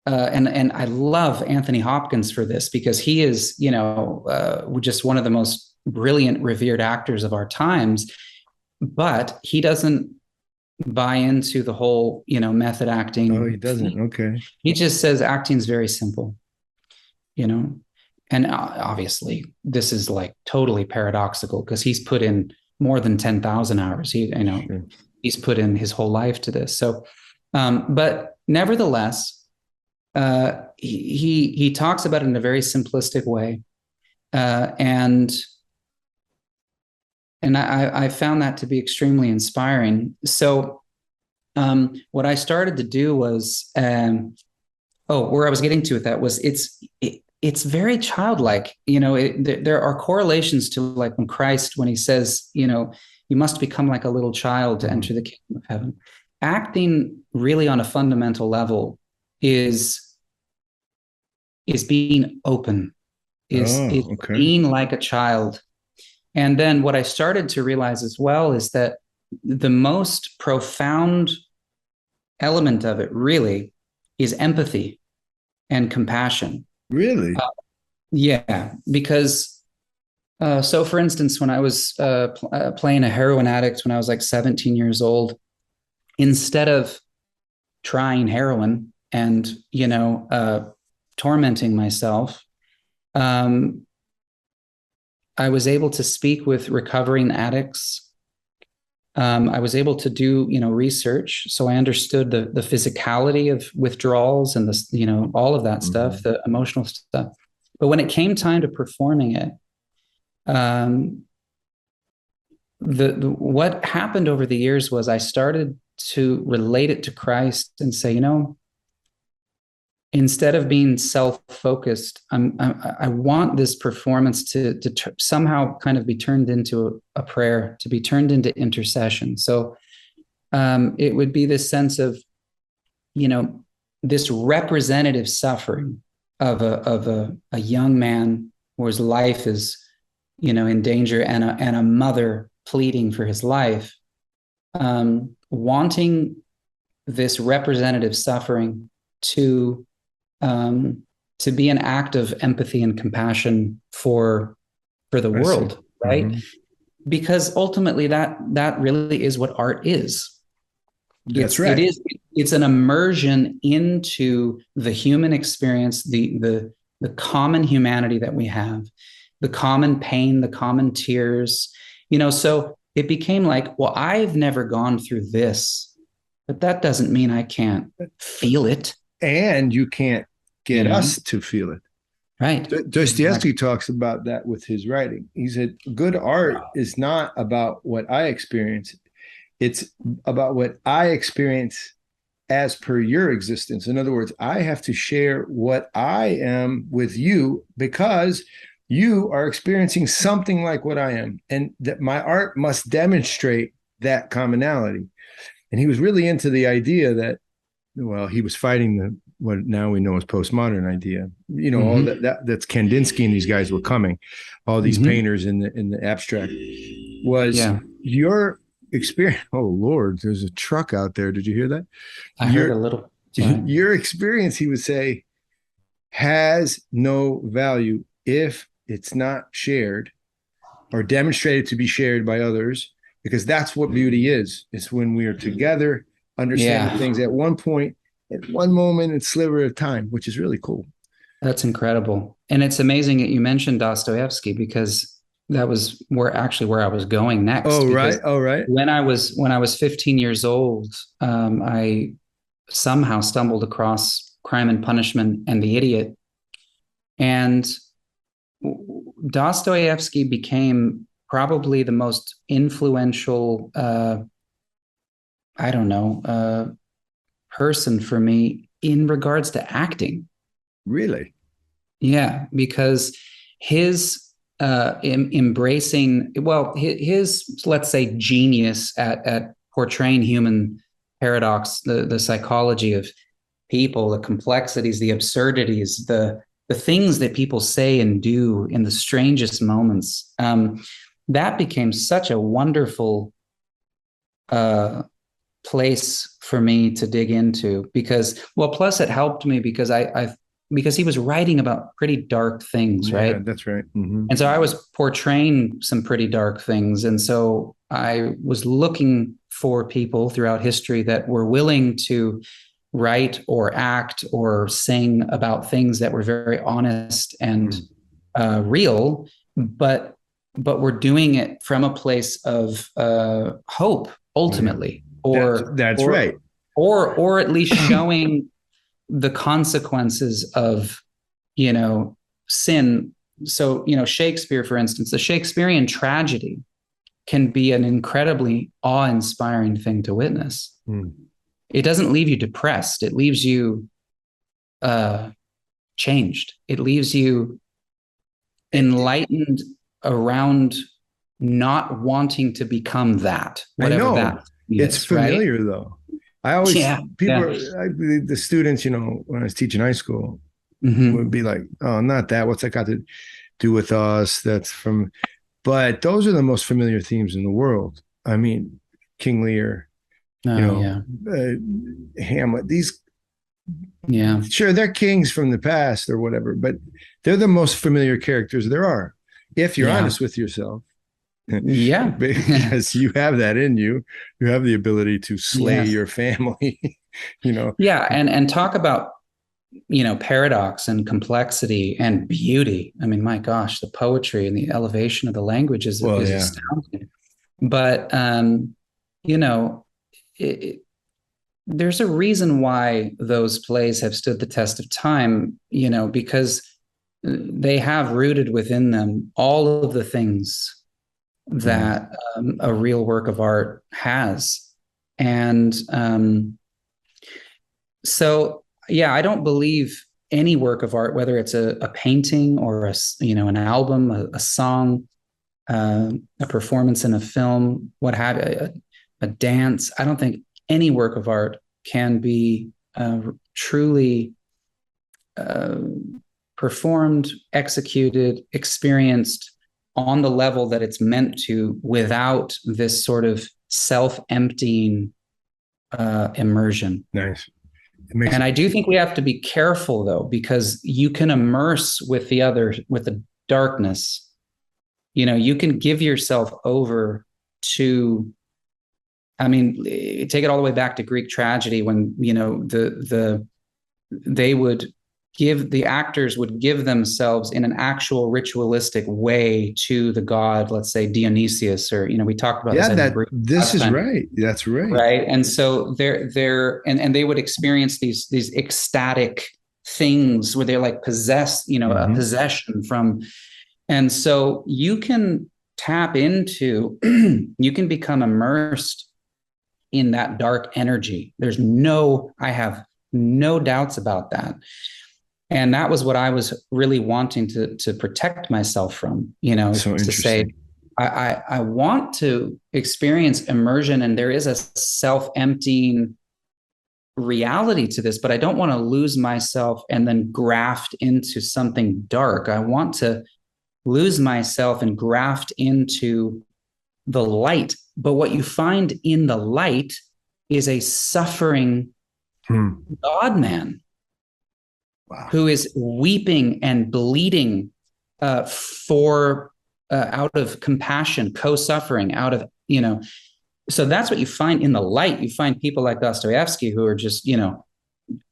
and I love Anthony Hopkins for this, because he is, just one of the most brilliant, revered actors of our times, but he doesn't buy into the whole, method acting. Oh, he doesn't. Okay. He just says acting is very simple, and obviously this is like totally paradoxical, because he's put in more than 10,000 hours. Sure. He's put in his whole life to this. So, but nevertheless, he talks about it in a very simplistic way, and I found that to be extremely inspiring. So what I started to do was, where I was getting to with that was it's very childlike. There are correlations to, like, when Christ, when he says, you must become like a little child to enter the kingdom of heaven. Acting really on a fundamental level is being open, is being like a child. And then what I started to realize as well is that the most profound element of it really is empathy and compassion. Really? Yeah, because so for instance, when I was playing a heroin addict when I was like 17 years old, instead of trying heroin and, tormenting myself, I was able to speak with recovering addicts. I was able to do, research. So I understood the physicality of withdrawals and all of that stuff, the emotional stuff. But when it came time to performing it, what happened over the years was I started to relate it to Christ and say, instead of being self-focused, I want this performance to somehow kind of be turned into a prayer, to be turned into intercession. So it would be this sense of, this representative suffering of a young man whose life is, in danger, and a mother pleading for his life, wanting this representative suffering to be an act of empathy and compassion for the world, right? Mm-hmm. Because ultimately that really is what art is. That's right. It's an immersion into the human experience, the common humanity that we have, the common pain, the common tears, so it became like, well, I've never gone through this, but that doesn't mean I can't feel it. And you can't get us to feel it. Right. Dostoyevsky talks about that with his writing. He said, good art is not about what I experience. It's about what I experience as per your existence. In other words, I have to share what I am with you because you are experiencing something like what I am. And that my art must demonstrate that commonality. And he was really into the idea that, well, he was fighting what now we know as postmodern idea. All that's Kandinsky and these guys were coming, all these painters in the abstract, was your experience. Oh Lord, there's a truck out there. Did you hear that? I heard a little. Your experience, he would say, has no value if it's not shared or demonstrated to be shared by others, because that's what beauty is. It's when we are together, understanding things at one point, at one moment and sliver of time, which is really cool. That's incredible. And it's amazing that you mentioned Dostoyevsky, because that was where I was going next. Oh, right. Oh, right. When I was 15 years old, I somehow stumbled across Crime and Punishment and The Idiot. And Dostoyevsky became probably the most influential, person for me in regards to acting. Really? Yeah, because his embracing, his, let's say, genius at portraying human paradox, the psychology of people, the complexities, the absurdities, the things that people say and do in the strangest moments. That became such a wonderful place for me to dig into, because, plus it helped me because because he was writing about pretty dark things, right? Yeah, that's right. Mm-hmm. And so I was portraying some pretty dark things. And so I was looking for people throughout history that were willing to write or act or sing about things that were very honest and real, but we're doing it from a place of hope, ultimately, that's right, or at least showing the consequences of, sin. So, Shakespeare, for instance, the Shakespearean tragedy can be an incredibly awe-inspiring thing to witness. It doesn't leave you depressed. It leaves you changed. It leaves you enlightened around not wanting to become that, whatever that is. It's familiar, right? Though. I always, the students, when I was teaching high school, would be like, oh, not that. What's that got to do with us? That's from, but those are the most familiar themes in the world. I mean, King Lear, Hamlet, these, sure, they're kings from the past or whatever, but they're the most familiar characters there are, if you're honest with yourself. Yeah. Because you have that in you. You have the ability to slay your family, Yeah. And talk about, paradox and complexity and beauty. I mean, my gosh, the poetry and the elevation of the language is astounding. But, there's a reason why those plays have stood the test of time, because they have rooted within them all of the things that a real work of art has. And so, I don't believe any work of art, whether it's a painting or an album, a song, a performance in a film, what have you, a dance. I don't think any work of art can be truly performed, executed, experienced on the level that it's meant to without this sort of self-emptying immersion. Nice. And I do think we have to be careful, though, because you can immerse with the darkness. You can give yourself over to, take it all the way back to Greek tragedy when, the actors would give themselves in an actual ritualistic way to the god, let's say Dionysius, or, we talked about this is right. That's right. Right. And so and they would experience these ecstatic things where they're like possessed, a possession from. And so you can tap into, you can become immersed in that dark energy. I have no doubts about that. And that was what I was really wanting to protect myself from, so to say, I want to experience immersion, and there is a self-emptying reality to this, but I don't want to lose myself and then graft into something dark. I want to lose myself and graft into the light. But what you find in the light is a suffering God-man. Wow. Who is weeping and bleeding for out of compassion, co-suffering, out of, so that's what you find in the light. You find people like Dostoyevsky who are just,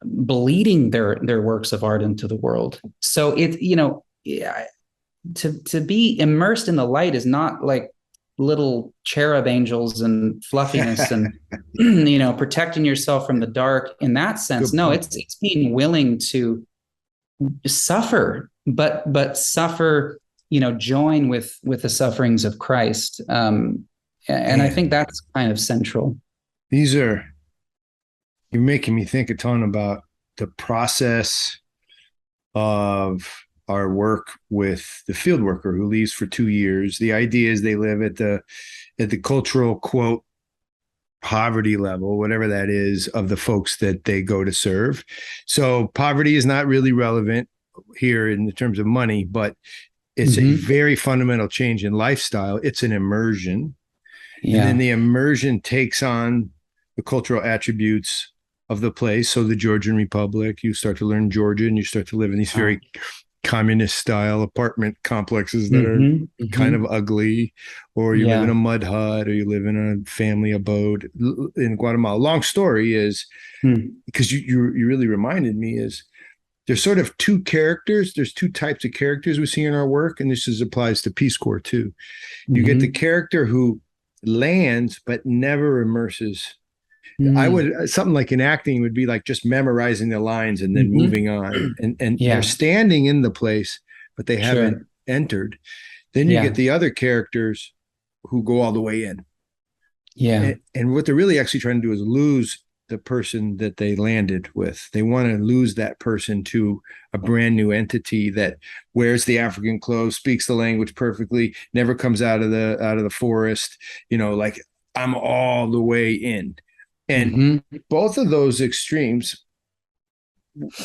bleeding their works of art into the world. So to be immersed in the light is not like little cherub angels and fluffiness and, protecting yourself from the dark in that sense. No, it's being willing to suffer, but suffer, join with the sufferings of Christ. And I think that's kind of central. You're making me think a ton about the process of our work with the field worker who leaves for 2 years. The idea is they live at the cultural, quote, poverty level, whatever that is, of the folks that they go to serve. So poverty is not really relevant here in terms of money, but it's a very fundamental change in lifestyle. It's an immersion. And then the immersion takes on the cultural attributes of the place. So the Georgian Republic, you start to learn Georgian, you start to live in these very communist style apartment complexes that are kind of ugly, or you live in a mud hut, or you live in a family abode in Guatemala. Long story is, because you really reminded me, is there's sort of two characters. There's two types of characters we see in our work, and this applies to Peace Corps too. You get the character who lands but never immerses I would, something like in acting would be like just memorizing the lines and then moving on. And Yeah. they're standing in the place, but they haven't entered. Then you get the other characters who go all the way in. Yeah. And what they're really actually trying to do is lose the person that they landed with. They want to lose that person to a brand new entity that wears the African clothes, speaks the language perfectly, never comes out of the forest, like I'm all the way in. And both of those extremes,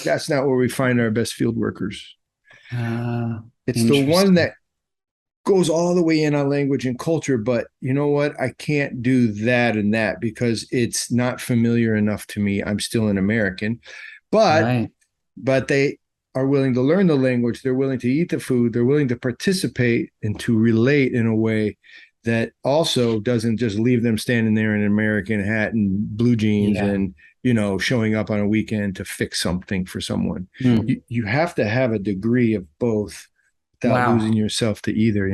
that's not where we find our best field workers. It's the one that goes all the way in on language and culture, but you know what? I can't do that and that because it's not familiar enough to me. I'm still an American, but they are willing to learn the language. They're willing to eat the food. They're willing to participate and to relate in a way that also doesn't just leave them standing there in an American hat and blue jeans and, showing up on a weekend to fix something for someone. You have to have a degree of both without losing yourself to either.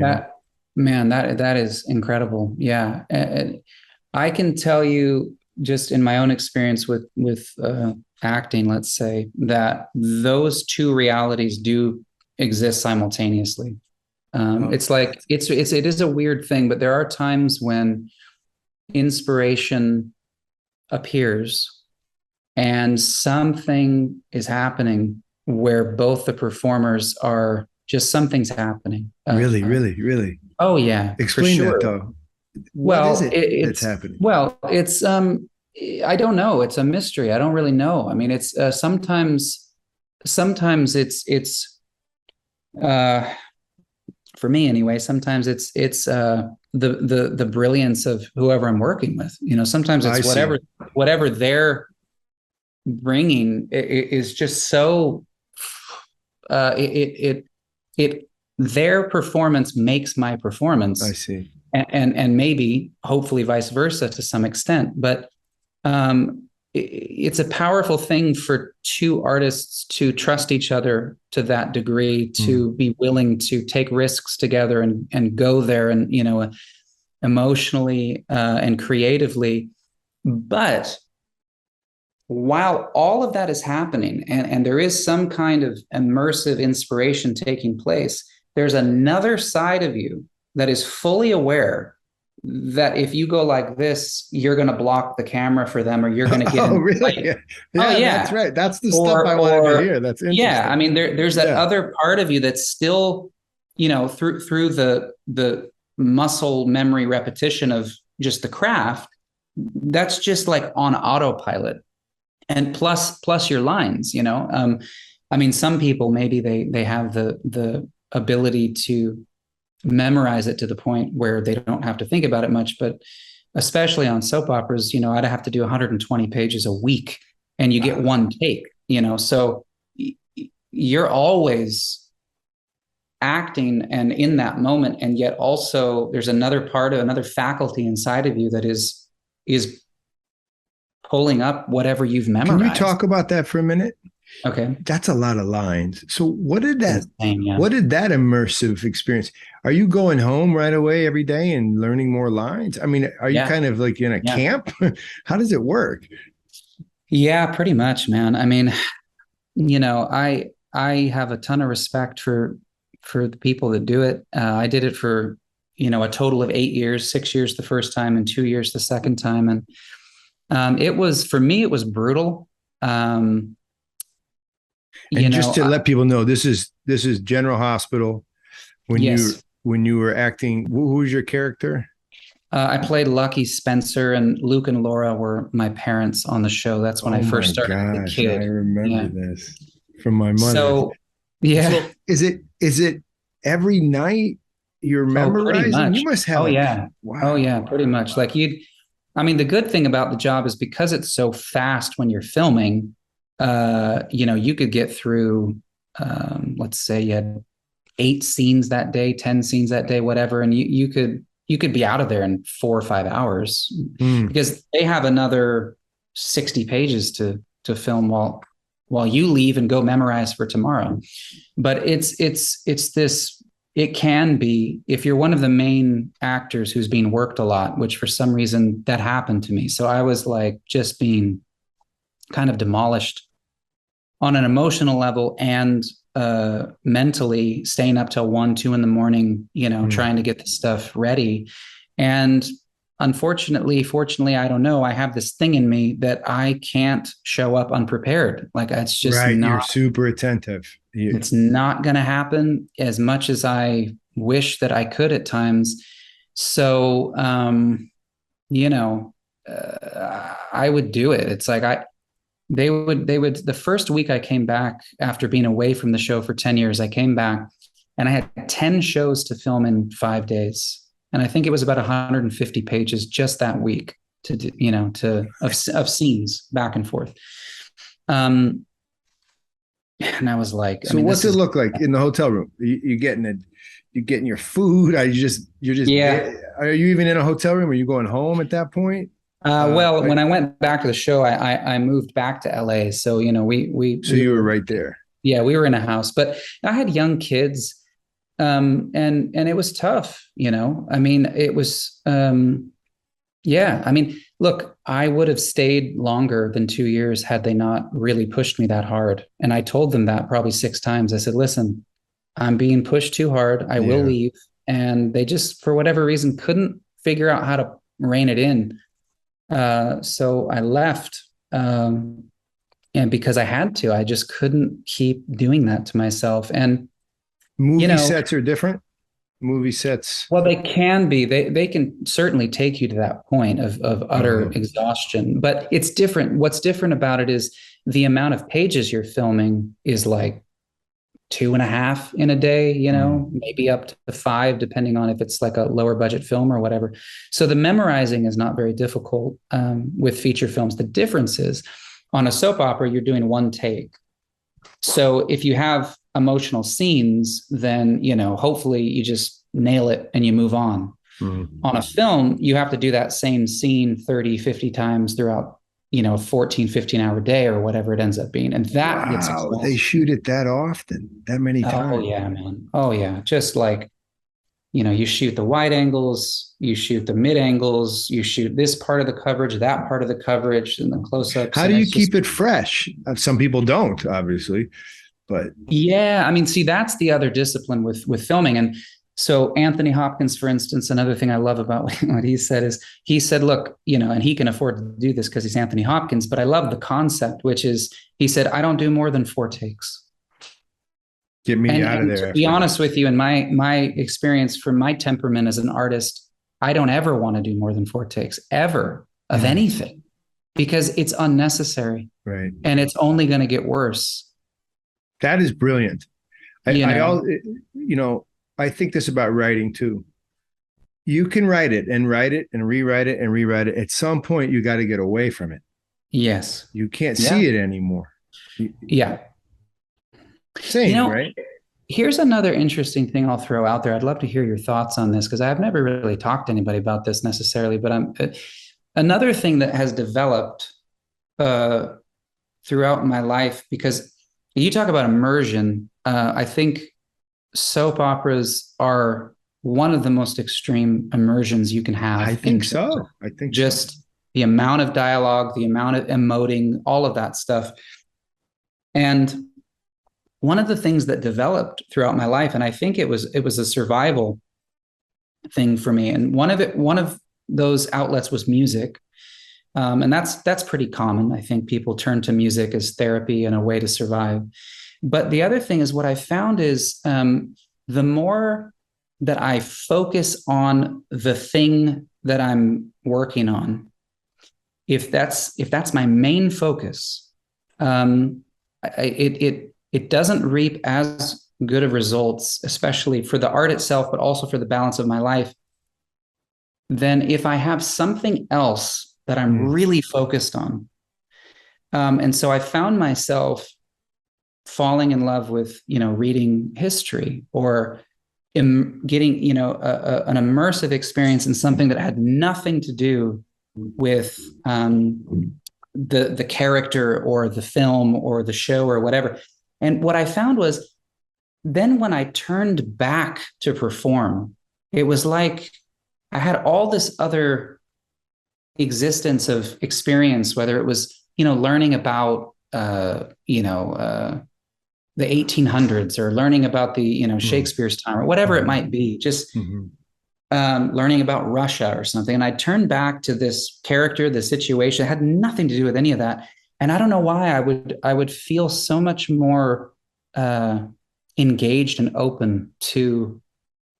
That is incredible. Yeah. I can tell you just in my own experience with acting, let's say, that those two realities do exist simultaneously. It's like, it is a weird thing, but there are times when inspiration appears and something is happening where both the performers are just something's happening. Really. Oh yeah. Explain that though. What is it that's happening? Well, it's, I don't know. It's a mystery. I don't really know. I mean, it's sometimes it's for me anyway, sometimes it's the brilliance of whoever I'm working with. Sometimes it's whatever they're bringing is just so their performance makes my performance. I see. And maybe hopefully vice versa to some extent, but it's a powerful thing for two artists to trust each other to that degree, to be willing to take risks together and go there and, emotionally and creatively. But while all of that is happening and there is some kind of immersive inspiration taking place, there's another side of you that is fully aware that if you go like this, you're going to block the camera for them, or you're going to get. Oh, really? Yeah, that's right. That's the stuff I wanted to hear. That's interesting. Yeah, I mean, there's that other part of you that's still, through the muscle memory repetition of just the craft, that's just like on autopilot, and plus your lines. I mean, some people maybe they have the ability to memorize it to the point where they don't have to think about it much, but especially on soap operas, I'd have to do 120 pages a week and you get one take, so you're always acting and in that moment. And yet also there's another faculty inside of you that is pulling up whatever you've memorized. Can you talk about that for a minute? Okay. That's a lot of lines. So what did that immersive experience? Are you going home right away every day and learning more lines? I mean, are you kind of like in a camp? How does it work? Yeah, pretty much, man. I mean, I have a ton of respect for the people that do it. I did it for, a total of 8 years, 6 years the first time and 2 years the second time. And it was brutal. And just to let people know, this is General Hospital. When you were acting, who was your character? I played Lucky Spencer, and Luke and Laura were my parents on the show. That's when I first started as a kid. I remember this from my mother. So, yeah. So is it every night you're memorizing? You must have. Wow. Oh yeah, pretty much. Like the good thing about the job is because it's so fast when you're filming. You could get through, let's say you had 8 scenes that day, 10 scenes that day, whatever. And you could be out of there in 4 or 5 hours because they have another 60 pages to film while you leave and go memorize for tomorrow. But it's this it can be, if you're one of the main actors who's being worked a lot, which for some reason that happened to me. So I was like just being kind of demolished on an emotional level and mentally, staying up till 1, 2 in the morning, trying to get the stuff ready. And fortunately, I don't know, I have this thing in me that I can't show up unprepared. Like it's just right. not, You're super attentive. it's not going to happen as much as I wish that I could at times. So, I would do it. It's like they would, the first week I came back after being away from the show for 10 years, I came back and I had 10 shows to film in 5 days. And I think it was about 150 pages just that week of scenes back and forth. And I was like, so what's it look like in the hotel room? You getting your food? You're just, yeah. Are you even in a hotel room? Are you going home at that point? When I went back to the show, I moved back to LA. So, so you were right there. Yeah, we were in a house, but I had young kids. And it was tough, I mean, it was, look, I would have stayed longer than 2 years had they not really pushed me that hard. And I told them that probably 6 times. I said, listen, I'm being pushed too hard. I will leave. And they just, for whatever reason, couldn't figure out how to rein it in. So I left. And because I had to, I just couldn't keep doing that to myself. And movie sets are different. Movie sets. Well, they can be. They can certainly take you to that point of utter exhaustion, but it's different. What's different about it is the amount of pages you're filming is like 2.5 in a day, maybe up to 5, depending on if it's like a lower budget film or whatever. So the memorizing is not very difficult with feature films. The difference is on a soap opera, you're doing one take. So if you have emotional scenes, then, hopefully you just nail it and you move on. Mm-hmm. On a film, you have to do that same scene 30, 50 times throughout, a 14, 15-hour day or whatever it ends up being. And that gets exhausting. They shoot it that often, that many times. Oh, yeah, man. Oh, yeah. Just like, you shoot the wide angles, you shoot the mid angles, you shoot this part of the coverage, that part of the coverage, and the close-ups. How do you keep it fresh? Some people don't, obviously. But yeah, I mean, see, that's the other discipline with filming. And so Anthony Hopkins, for instance, another thing I love about what he said is, he said, look, and he can afford to do this because he's Anthony Hopkins, but I love the concept, which is, he said, I don't do more than 4 takes. Get me out of there. To be honest with you, in my experience from my temperament as an artist, I don't ever want to do more than 4 takes ever of anything, because it's unnecessary. Right. And it's only going to get worse. That is brilliant. I think this about writing too. You can write it and rewrite it and rewrite it. At some point, you got to get away from it. Yes. You can't see it anymore. Yeah. Same, right? Here's another interesting thing I'll throw out there. I'd love to hear your thoughts on this, because I've never really talked to anybody about this necessarily, but another thing that has developed throughout my life, because you talk about immersion. I think soap operas are one of the most extreme immersions you can have. I think so. Just the amount of dialogue, the amount of emoting, all of that stuff. And one of the things that developed throughout my life, and I think it was a survival thing for me, and one of those outlets was music. And that's pretty common. I think people turn to music as therapy and a way to survive. But the other thing is, what I found is the more that I focus on the thing that I'm working on, if that's my main focus, it doesn't reap as good of results, especially for the art itself, but also for the balance of my life, than if I have something else that I'm really focused on. And so I found myself falling in love with, reading history, or getting, an immersive experience in something that had nothing to do with the character or the film or the show or whatever. And what I found was then when I turned back to perform, it was like I had all this other existence of experience, whether it was, learning about, the 1800s, or learning about the, Shakespeare's time, or whatever it might be, just learning about Russia or something. And I turned back to this character, the situation. It had nothing to do with any of that. And I don't know why I would feel so much more engaged and open to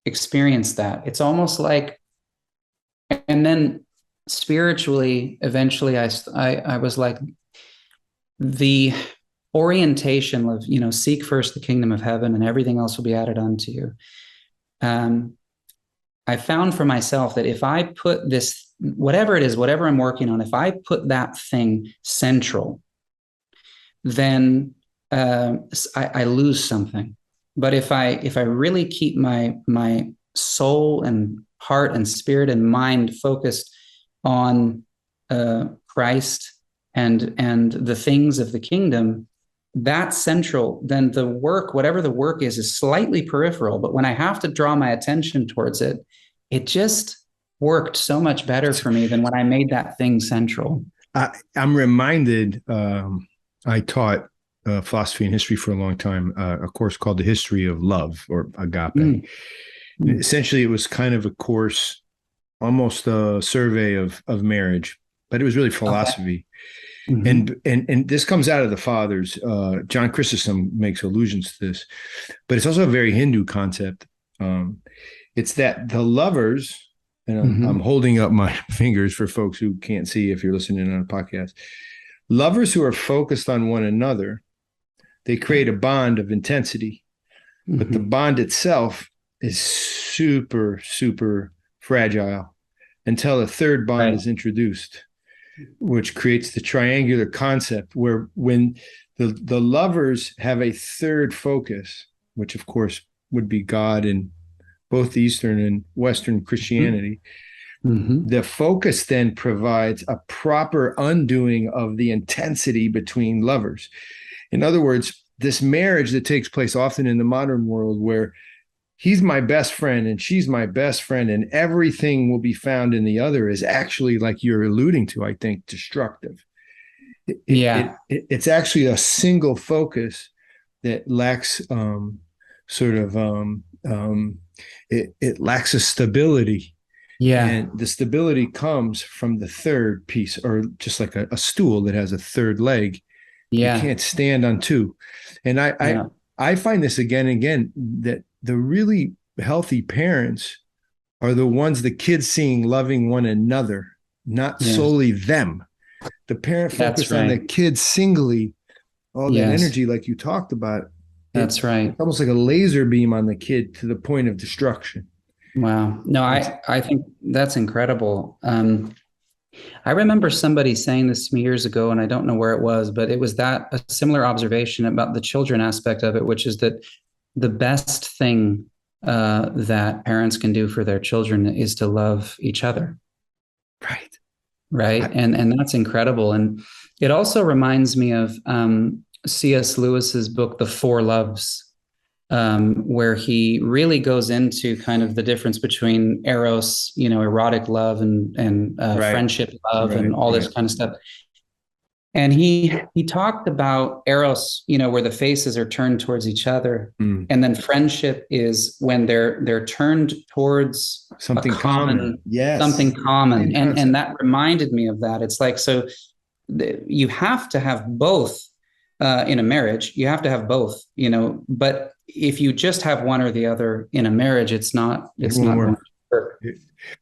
experience that. It's almost like, and then spiritually, eventually I was like, the orientation of, seek first the kingdom of heaven and everything else will be added unto you. I found for myself that if I put this, whatever it is, whatever I'm working on, if I put that thing central, then I lose something. But if I really keep my soul and heart and spirit and mind focused on Christ and the things of the kingdom, that's central, then the work, whatever the work is slightly peripheral. But when I have to draw my attention towards it, it just worked so much better for me than when I made that thing central. I'm reminded, I taught philosophy and history for a long time, a course called The History of Love, or agape. Essentially, it was kind of a course, almost a survey of marriage, but it was really philosophy. Okay. And this comes out of the fathers. John Chrysostom makes allusions to this, but it's also a very Hindu concept. It's that the lovers, and I'm holding up my fingers for folks who can't see if you're listening on a podcast. Lovers who are focused on one another, they create a bond of intensity, but the bond itself is super, super fragile until a third bond is introduced, which creates the triangular concept where when the lovers have a third focus, which of course would be God in both Eastern and Western Christianity, the focus then provides a proper undoing of the intensity between lovers. In other words, this marriage that takes place often in the modern world where he's my best friend and she's my best friend and everything will be found in the other is actually, like you're alluding to, I think, destructive. It's actually a single focus that lacks it lacks a stability. And the stability comes from the third piece, or just like a stool that has a third leg. You can't stand on two. And I find this again and again, that the really healthy parents are the ones the kids seeing loving one another, not solely them. The parent focused on the kids singly, all that energy like you talked about. That's right. It's almost like a laser beam on the kid to the point of destruction. Wow. No, I think that's incredible. I remember somebody saying this to me years ago, and I don't know where it was, but it was a similar observation about the children aspect of it, which is that the best thing that parents can do for their children is to love each other. Right. And that's incredible. And it also reminds me of C.S. Lewis's book, The Four Loves, where he really goes into kind of the difference between eros, erotic love and friendship love and all this kind of stuff. And he talked about eros, where the faces are turned towards each other. And then friendship is when they're turned towards something common. Something common. And that reminded me of that. It's like, so you have to have both in a marriage. You have to have both, but if you just have one or the other in a marriage, it's not going to work.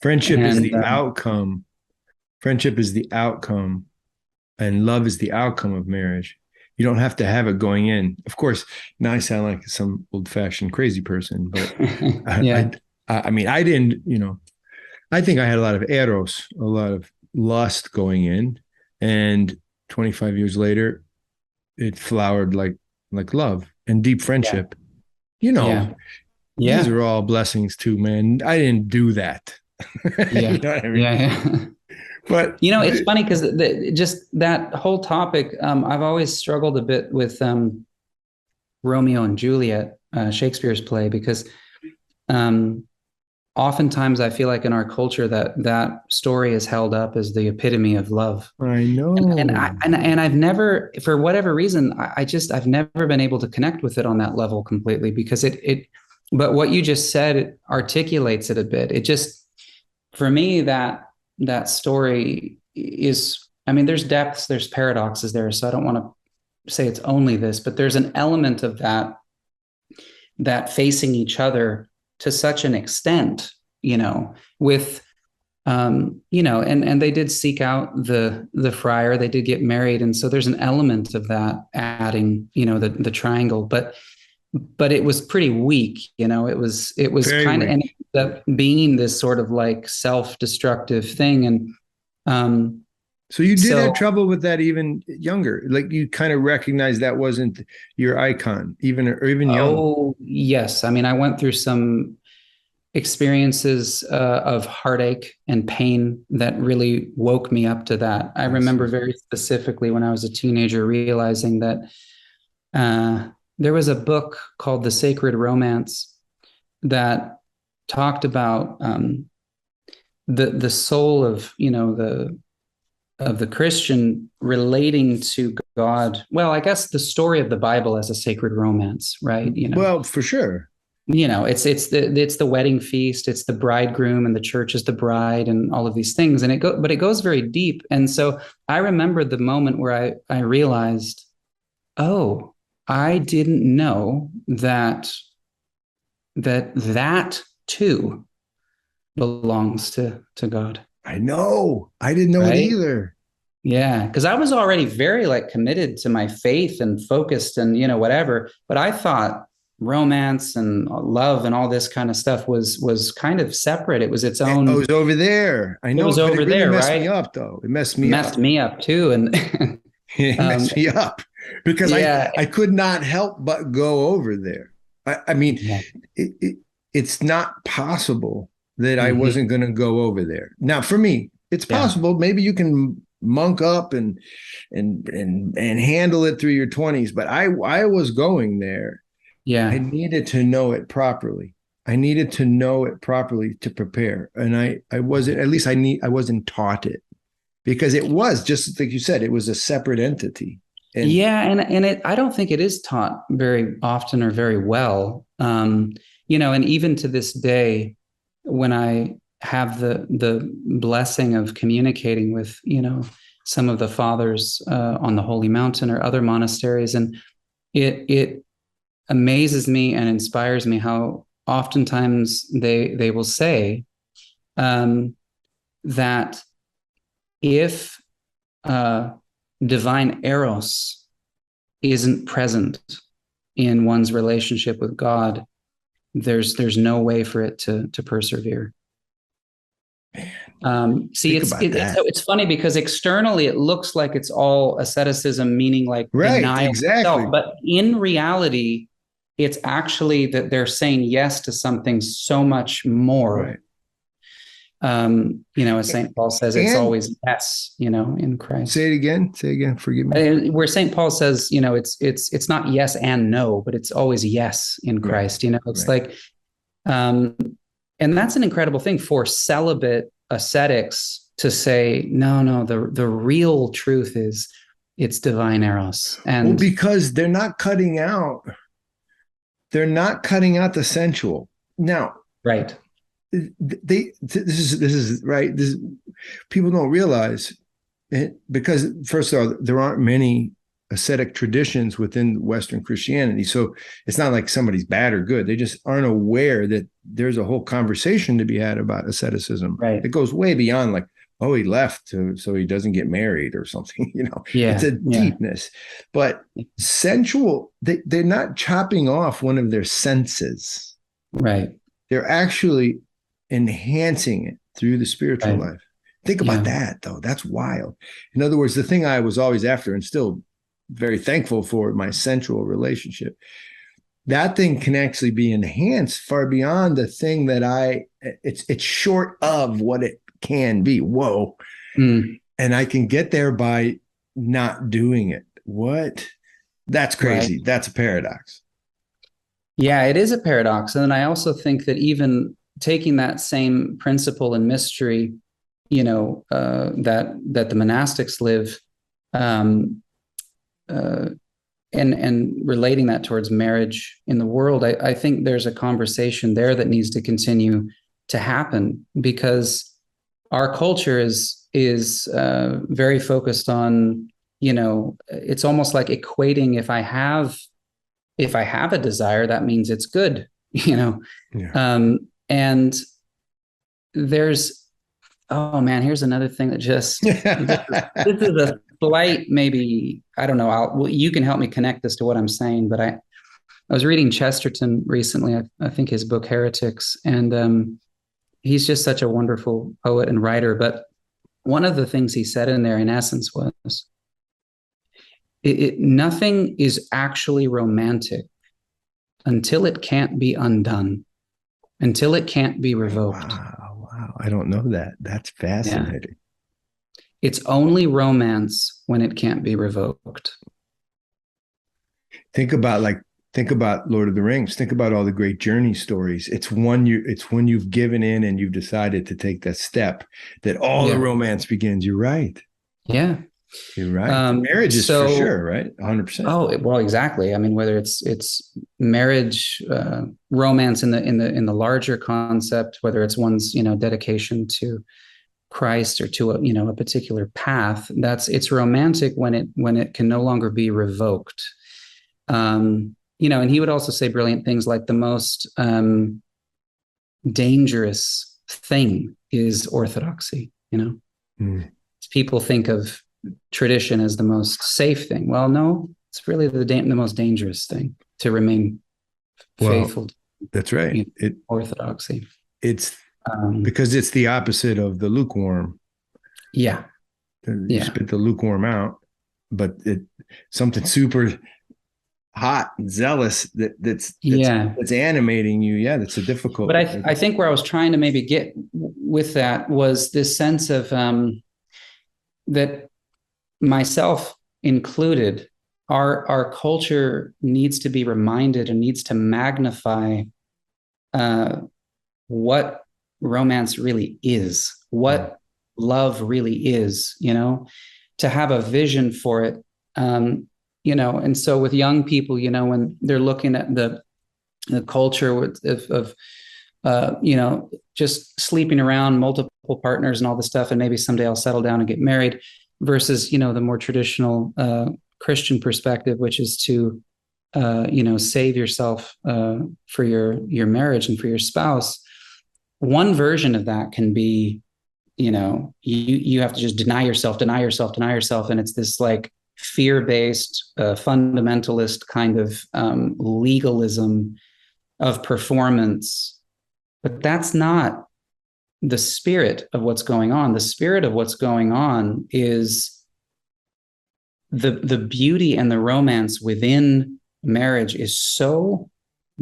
Friendship is the outcome. Friendship is the outcome, and love is the outcome of marriage. You don't have to have it going in. Of course, now I sound like some old-fashioned crazy person, but I mean, I didn't, I think I had a lot of eros, a lot of lust going in, and 25 years later, it flowered like love and deep friendship. These are all blessings too, man. I didn't do that. You know what I mean? But it's funny because just that whole topic, I've always struggled a bit with Romeo and Juliet. Shakespeare's play, because oftentimes I feel like in our culture that story is held up as the epitome of love. I know. And I've never, for whatever reason, I've never been able to connect with it on that level completely, because but what you just said, it articulates it a bit. It just, for me, that story is, I mean, there's depths, there's paradoxes there. So I don't want to say it's only this, but there's an element of that facing each other to such an extent, with, and they did seek out the friar, they did get married. And so there's an element of that adding, the triangle, but it was pretty weak, it was kind of, and it ended up being this sort of like self-destructive thing. And, so you did have trouble with that even younger, like you kind of recognized that wasn't your icon, even young. Oh, yes. I mean, I went through some experiences of heartache and pain that really woke me up to that. I remember very specifically when I was a teenager realizing that there was a book called The Sacred Romance that talked about the soul of the Christian relating to God. Well, I guess the story of the Bible as a sacred romance, right? Well, for sure. It's the wedding feast, it's the bridegroom, and the church is the bride, and all of these things. And but it goes very deep. And so I remember the moment where I realized, oh, I didn't know that too belongs to God. I know. I didn't know it either. Yeah, because I was already very committed to my faith and focused and whatever. But I thought romance and love and all this kind of stuff was kind of separate. It was its own. It was over there. I know. It was over really there, messed right? me up, though. It messed me up too, and it messed me up because I could not help but go over there. I mean, it's not possible that I wasn't going to go over there. Now, for me, it's possible. Maybe you can monk up and handle it through your 20s, but I was going there. Yeah. I needed to know it properly. I needed to know it properly to prepare. And I wasn't, at least I wasn't taught it, because it was just like you said, it was a separate entity. And I don't think it is taught very often or very well. And even to this day, when I have the blessing of communicating with, some of the fathers on the Holy Mountain or other monasteries, and it amazes me and inspires me how oftentimes they will say that if divine eros isn't present in one's relationship with God, there's no way for it to persevere. It's funny because externally it looks like it's all asceticism, meaning denial of self, but in reality, it's actually that they're saying yes to something so much more. Right. As St. Paul says, it's always yes, in Christ. Say it again. Forgive me. Where St. Paul says, it's not yes and no, but it's always yes in Christ. It's and that's an incredible thing for celibate ascetics to say, no, the real truth is it's divine eros. And because they're not cutting out the sensual. Now, right. This is right. People don't realize it, because first of all, there aren't many ascetic traditions within Western Christianity. So it's not like somebody's bad or good. They just aren't aware that there's a whole conversation to be had about asceticism. Right. It goes way beyond oh, he left so he doesn't get married or something. It's a deepness. But sensual, they're not chopping off one of their senses. Right. They're actually enhancing it through the spiritual life. Think about that, though. That's wild. In other words, the thing I was always after and still very thankful for, my sensual relationship, that thing can actually be enhanced far beyond the thing that it's short of what it can be. Whoa. And I can get there by not doing it. What? That's crazy. Right. That's a paradox. Yeah, it is a paradox. And then I also think that even taking that same principle in mystery, that the monastics live, um, uh, and relating that towards marriage in the world, I think there's a conversation there that needs to continue to happen, because our culture is very focused on, it's almost like equating, if I have a desire, that means it's good, Yeah. And there's, oh man, here's another thing that this is a slight, maybe, I don't know. You can help me connect this to what I'm saying, but I was reading Chesterton recently. I think his book Heretics, and he's just such a wonderful poet and writer. But one of the things he said in there, in essence, was nothing is actually romantic until it can't be undone, until it can't be revoked. Wow. I don't know that. That's fascinating. Yeah. It's only romance when it can't be revoked. Think about Lord of the Rings. Think about all the great journey stories. It's when you've given in and you've decided to take that step that all the romance begins. You're right. Yeah. You're right. Marriage is for sure, right? 100%. Oh, well, exactly. I mean, whether it's marriage, romance in the larger concept, whether it's one's, dedication to Christ or to a particular path, it's romantic when it can no longer be revoked. And he would also say brilliant things like the most dangerous thing is orthodoxy. People think of tradition as the most safe thing. Well, no, it's really the most dangerous thing, to remain faithful. That's right. Orthodoxy. It's because it's the opposite of the lukewarm. Yeah. You spit the lukewarm out, but something super hot and zealous that's animating you. Yeah, that's a difficult. But I think where I was trying to maybe get with that was this sense of that, myself included, our culture needs to be reminded and needs to magnify what romance really is, what love really is, to have a vision for it. And so with young people, when they're looking at the culture of just sleeping around, multiple partners and all this stuff, and maybe someday I'll settle down and get married, versus, the more traditional Christian perspective, which is to, save yourself for your marriage and for your spouse. One version of that can be, you have to just deny yourself. And it's this like fear-based, fundamentalist kind of legalism of performance. But that's not the spirit of what's going on. The spirit of what's going on is the beauty and the romance within marriage is so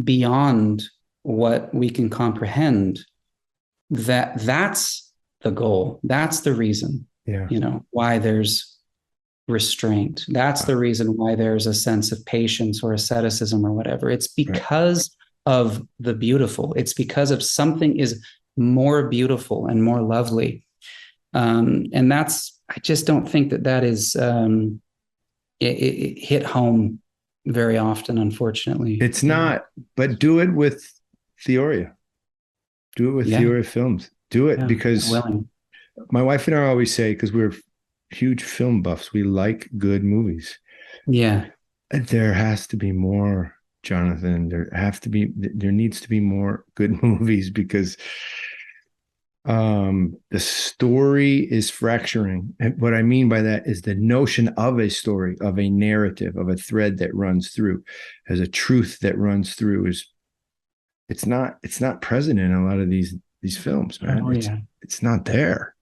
beyond what we can comprehend that's the goal. That's the reason, why there's restraint. That's the reason why there's a sense of patience or asceticism or whatever. It's because of the beautiful. It's because of something is more beautiful and more lovely. And I just don't think that is, it hit home very often, unfortunately. It's not, but do it with Theoria. Do it with Theoria films. Do it because my wife and I always say, because we're huge film buffs, we like good movies. Yeah. There has to be more, Jonathan. There needs to be more good movies, because the story is fracturing. And what I mean by that is the notion of a story, of a narrative, of a thread that runs through, as a truth that runs through, it's not present in a lot of these films, man. It's not there.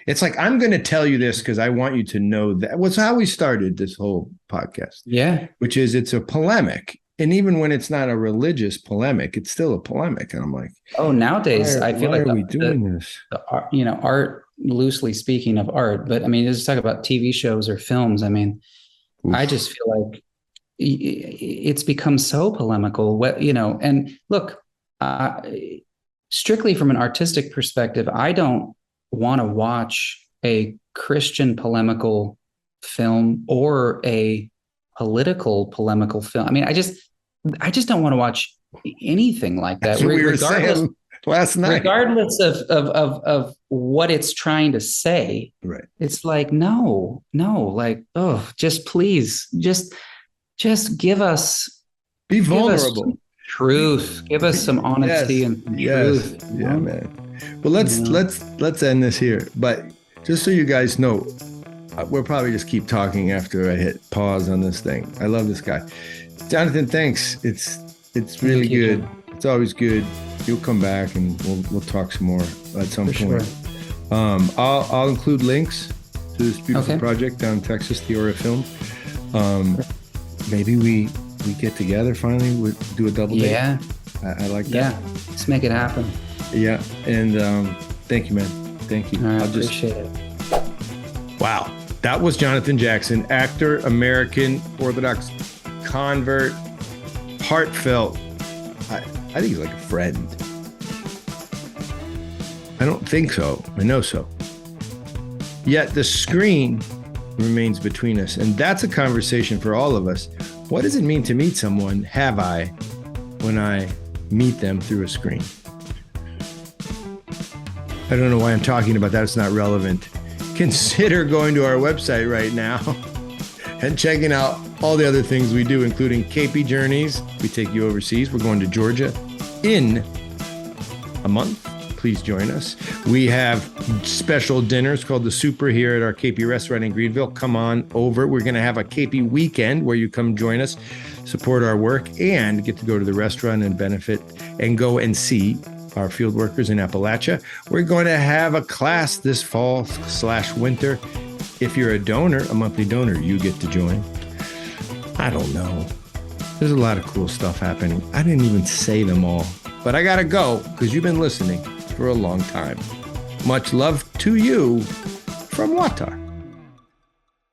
It's like, I'm going to tell you this because I want you to know that. What's how we started this whole podcast. Yeah. Which is, it's a polemic. And even when it's not a religious polemic, it's still a polemic. And I'm like, nowadays, I feel like we doing this? Art, loosely speaking of art, but I mean, just talk about TV shows or films. I mean, I just feel like it's become so polemical, and look, strictly from an artistic perspective, I don't want to watch a Christian polemical film or a political polemical film. I mean, I just don't want to watch anything like that. That's what we were saying last night. Regardless of what it's trying to say, right? It's like no, like, oh, just please, just give us, be vulnerable, truth. Give us some honesty and some truth. Yeah, man. Well, let's end this here. But just so you guys know, we'll probably just keep talking after I hit pause on this thing. I love this guy, Jonathan. Thanks. It's really good. It's always good. You'll come back and we'll talk some more at some point. Sure. I'll include links to this beautiful project down in Texas, Theoria Film. Maybe we get together finally. We do a double date. Yeah, I like that. Yeah, let's make it happen. Yeah, and thank you, man. Thank you. I appreciate it. Wow, that was Jonathan Jackson, actor, American Orthodox convert, heartfelt. I think he's like a friend. I don't think so. I know so. Yet the screen remains between us. And that's a conversation for all of us. What does it mean to meet someone, when I meet them through a screen? I don't know why I'm talking about that. It's not relevant. Consider going to our website right now and checking out all the other things we do, including KP Journeys. We take you overseas. We're going to Georgia in a month. Please join us. We have special dinners called the Super here at our KP restaurant in Greenville. Come on over. We're going to have a KP weekend where you come join us, support our work, and get to go to the restaurant and benefit and go and see our field workers in Appalachia. We're going to have a class this fall/winter. If you're a donor, a monthly donor, you get to join. I don't know. There's a lot of cool stuff happening. I didn't even say them all, but I got to go because you've been listening for a long time. Much love to you from WAWTAR.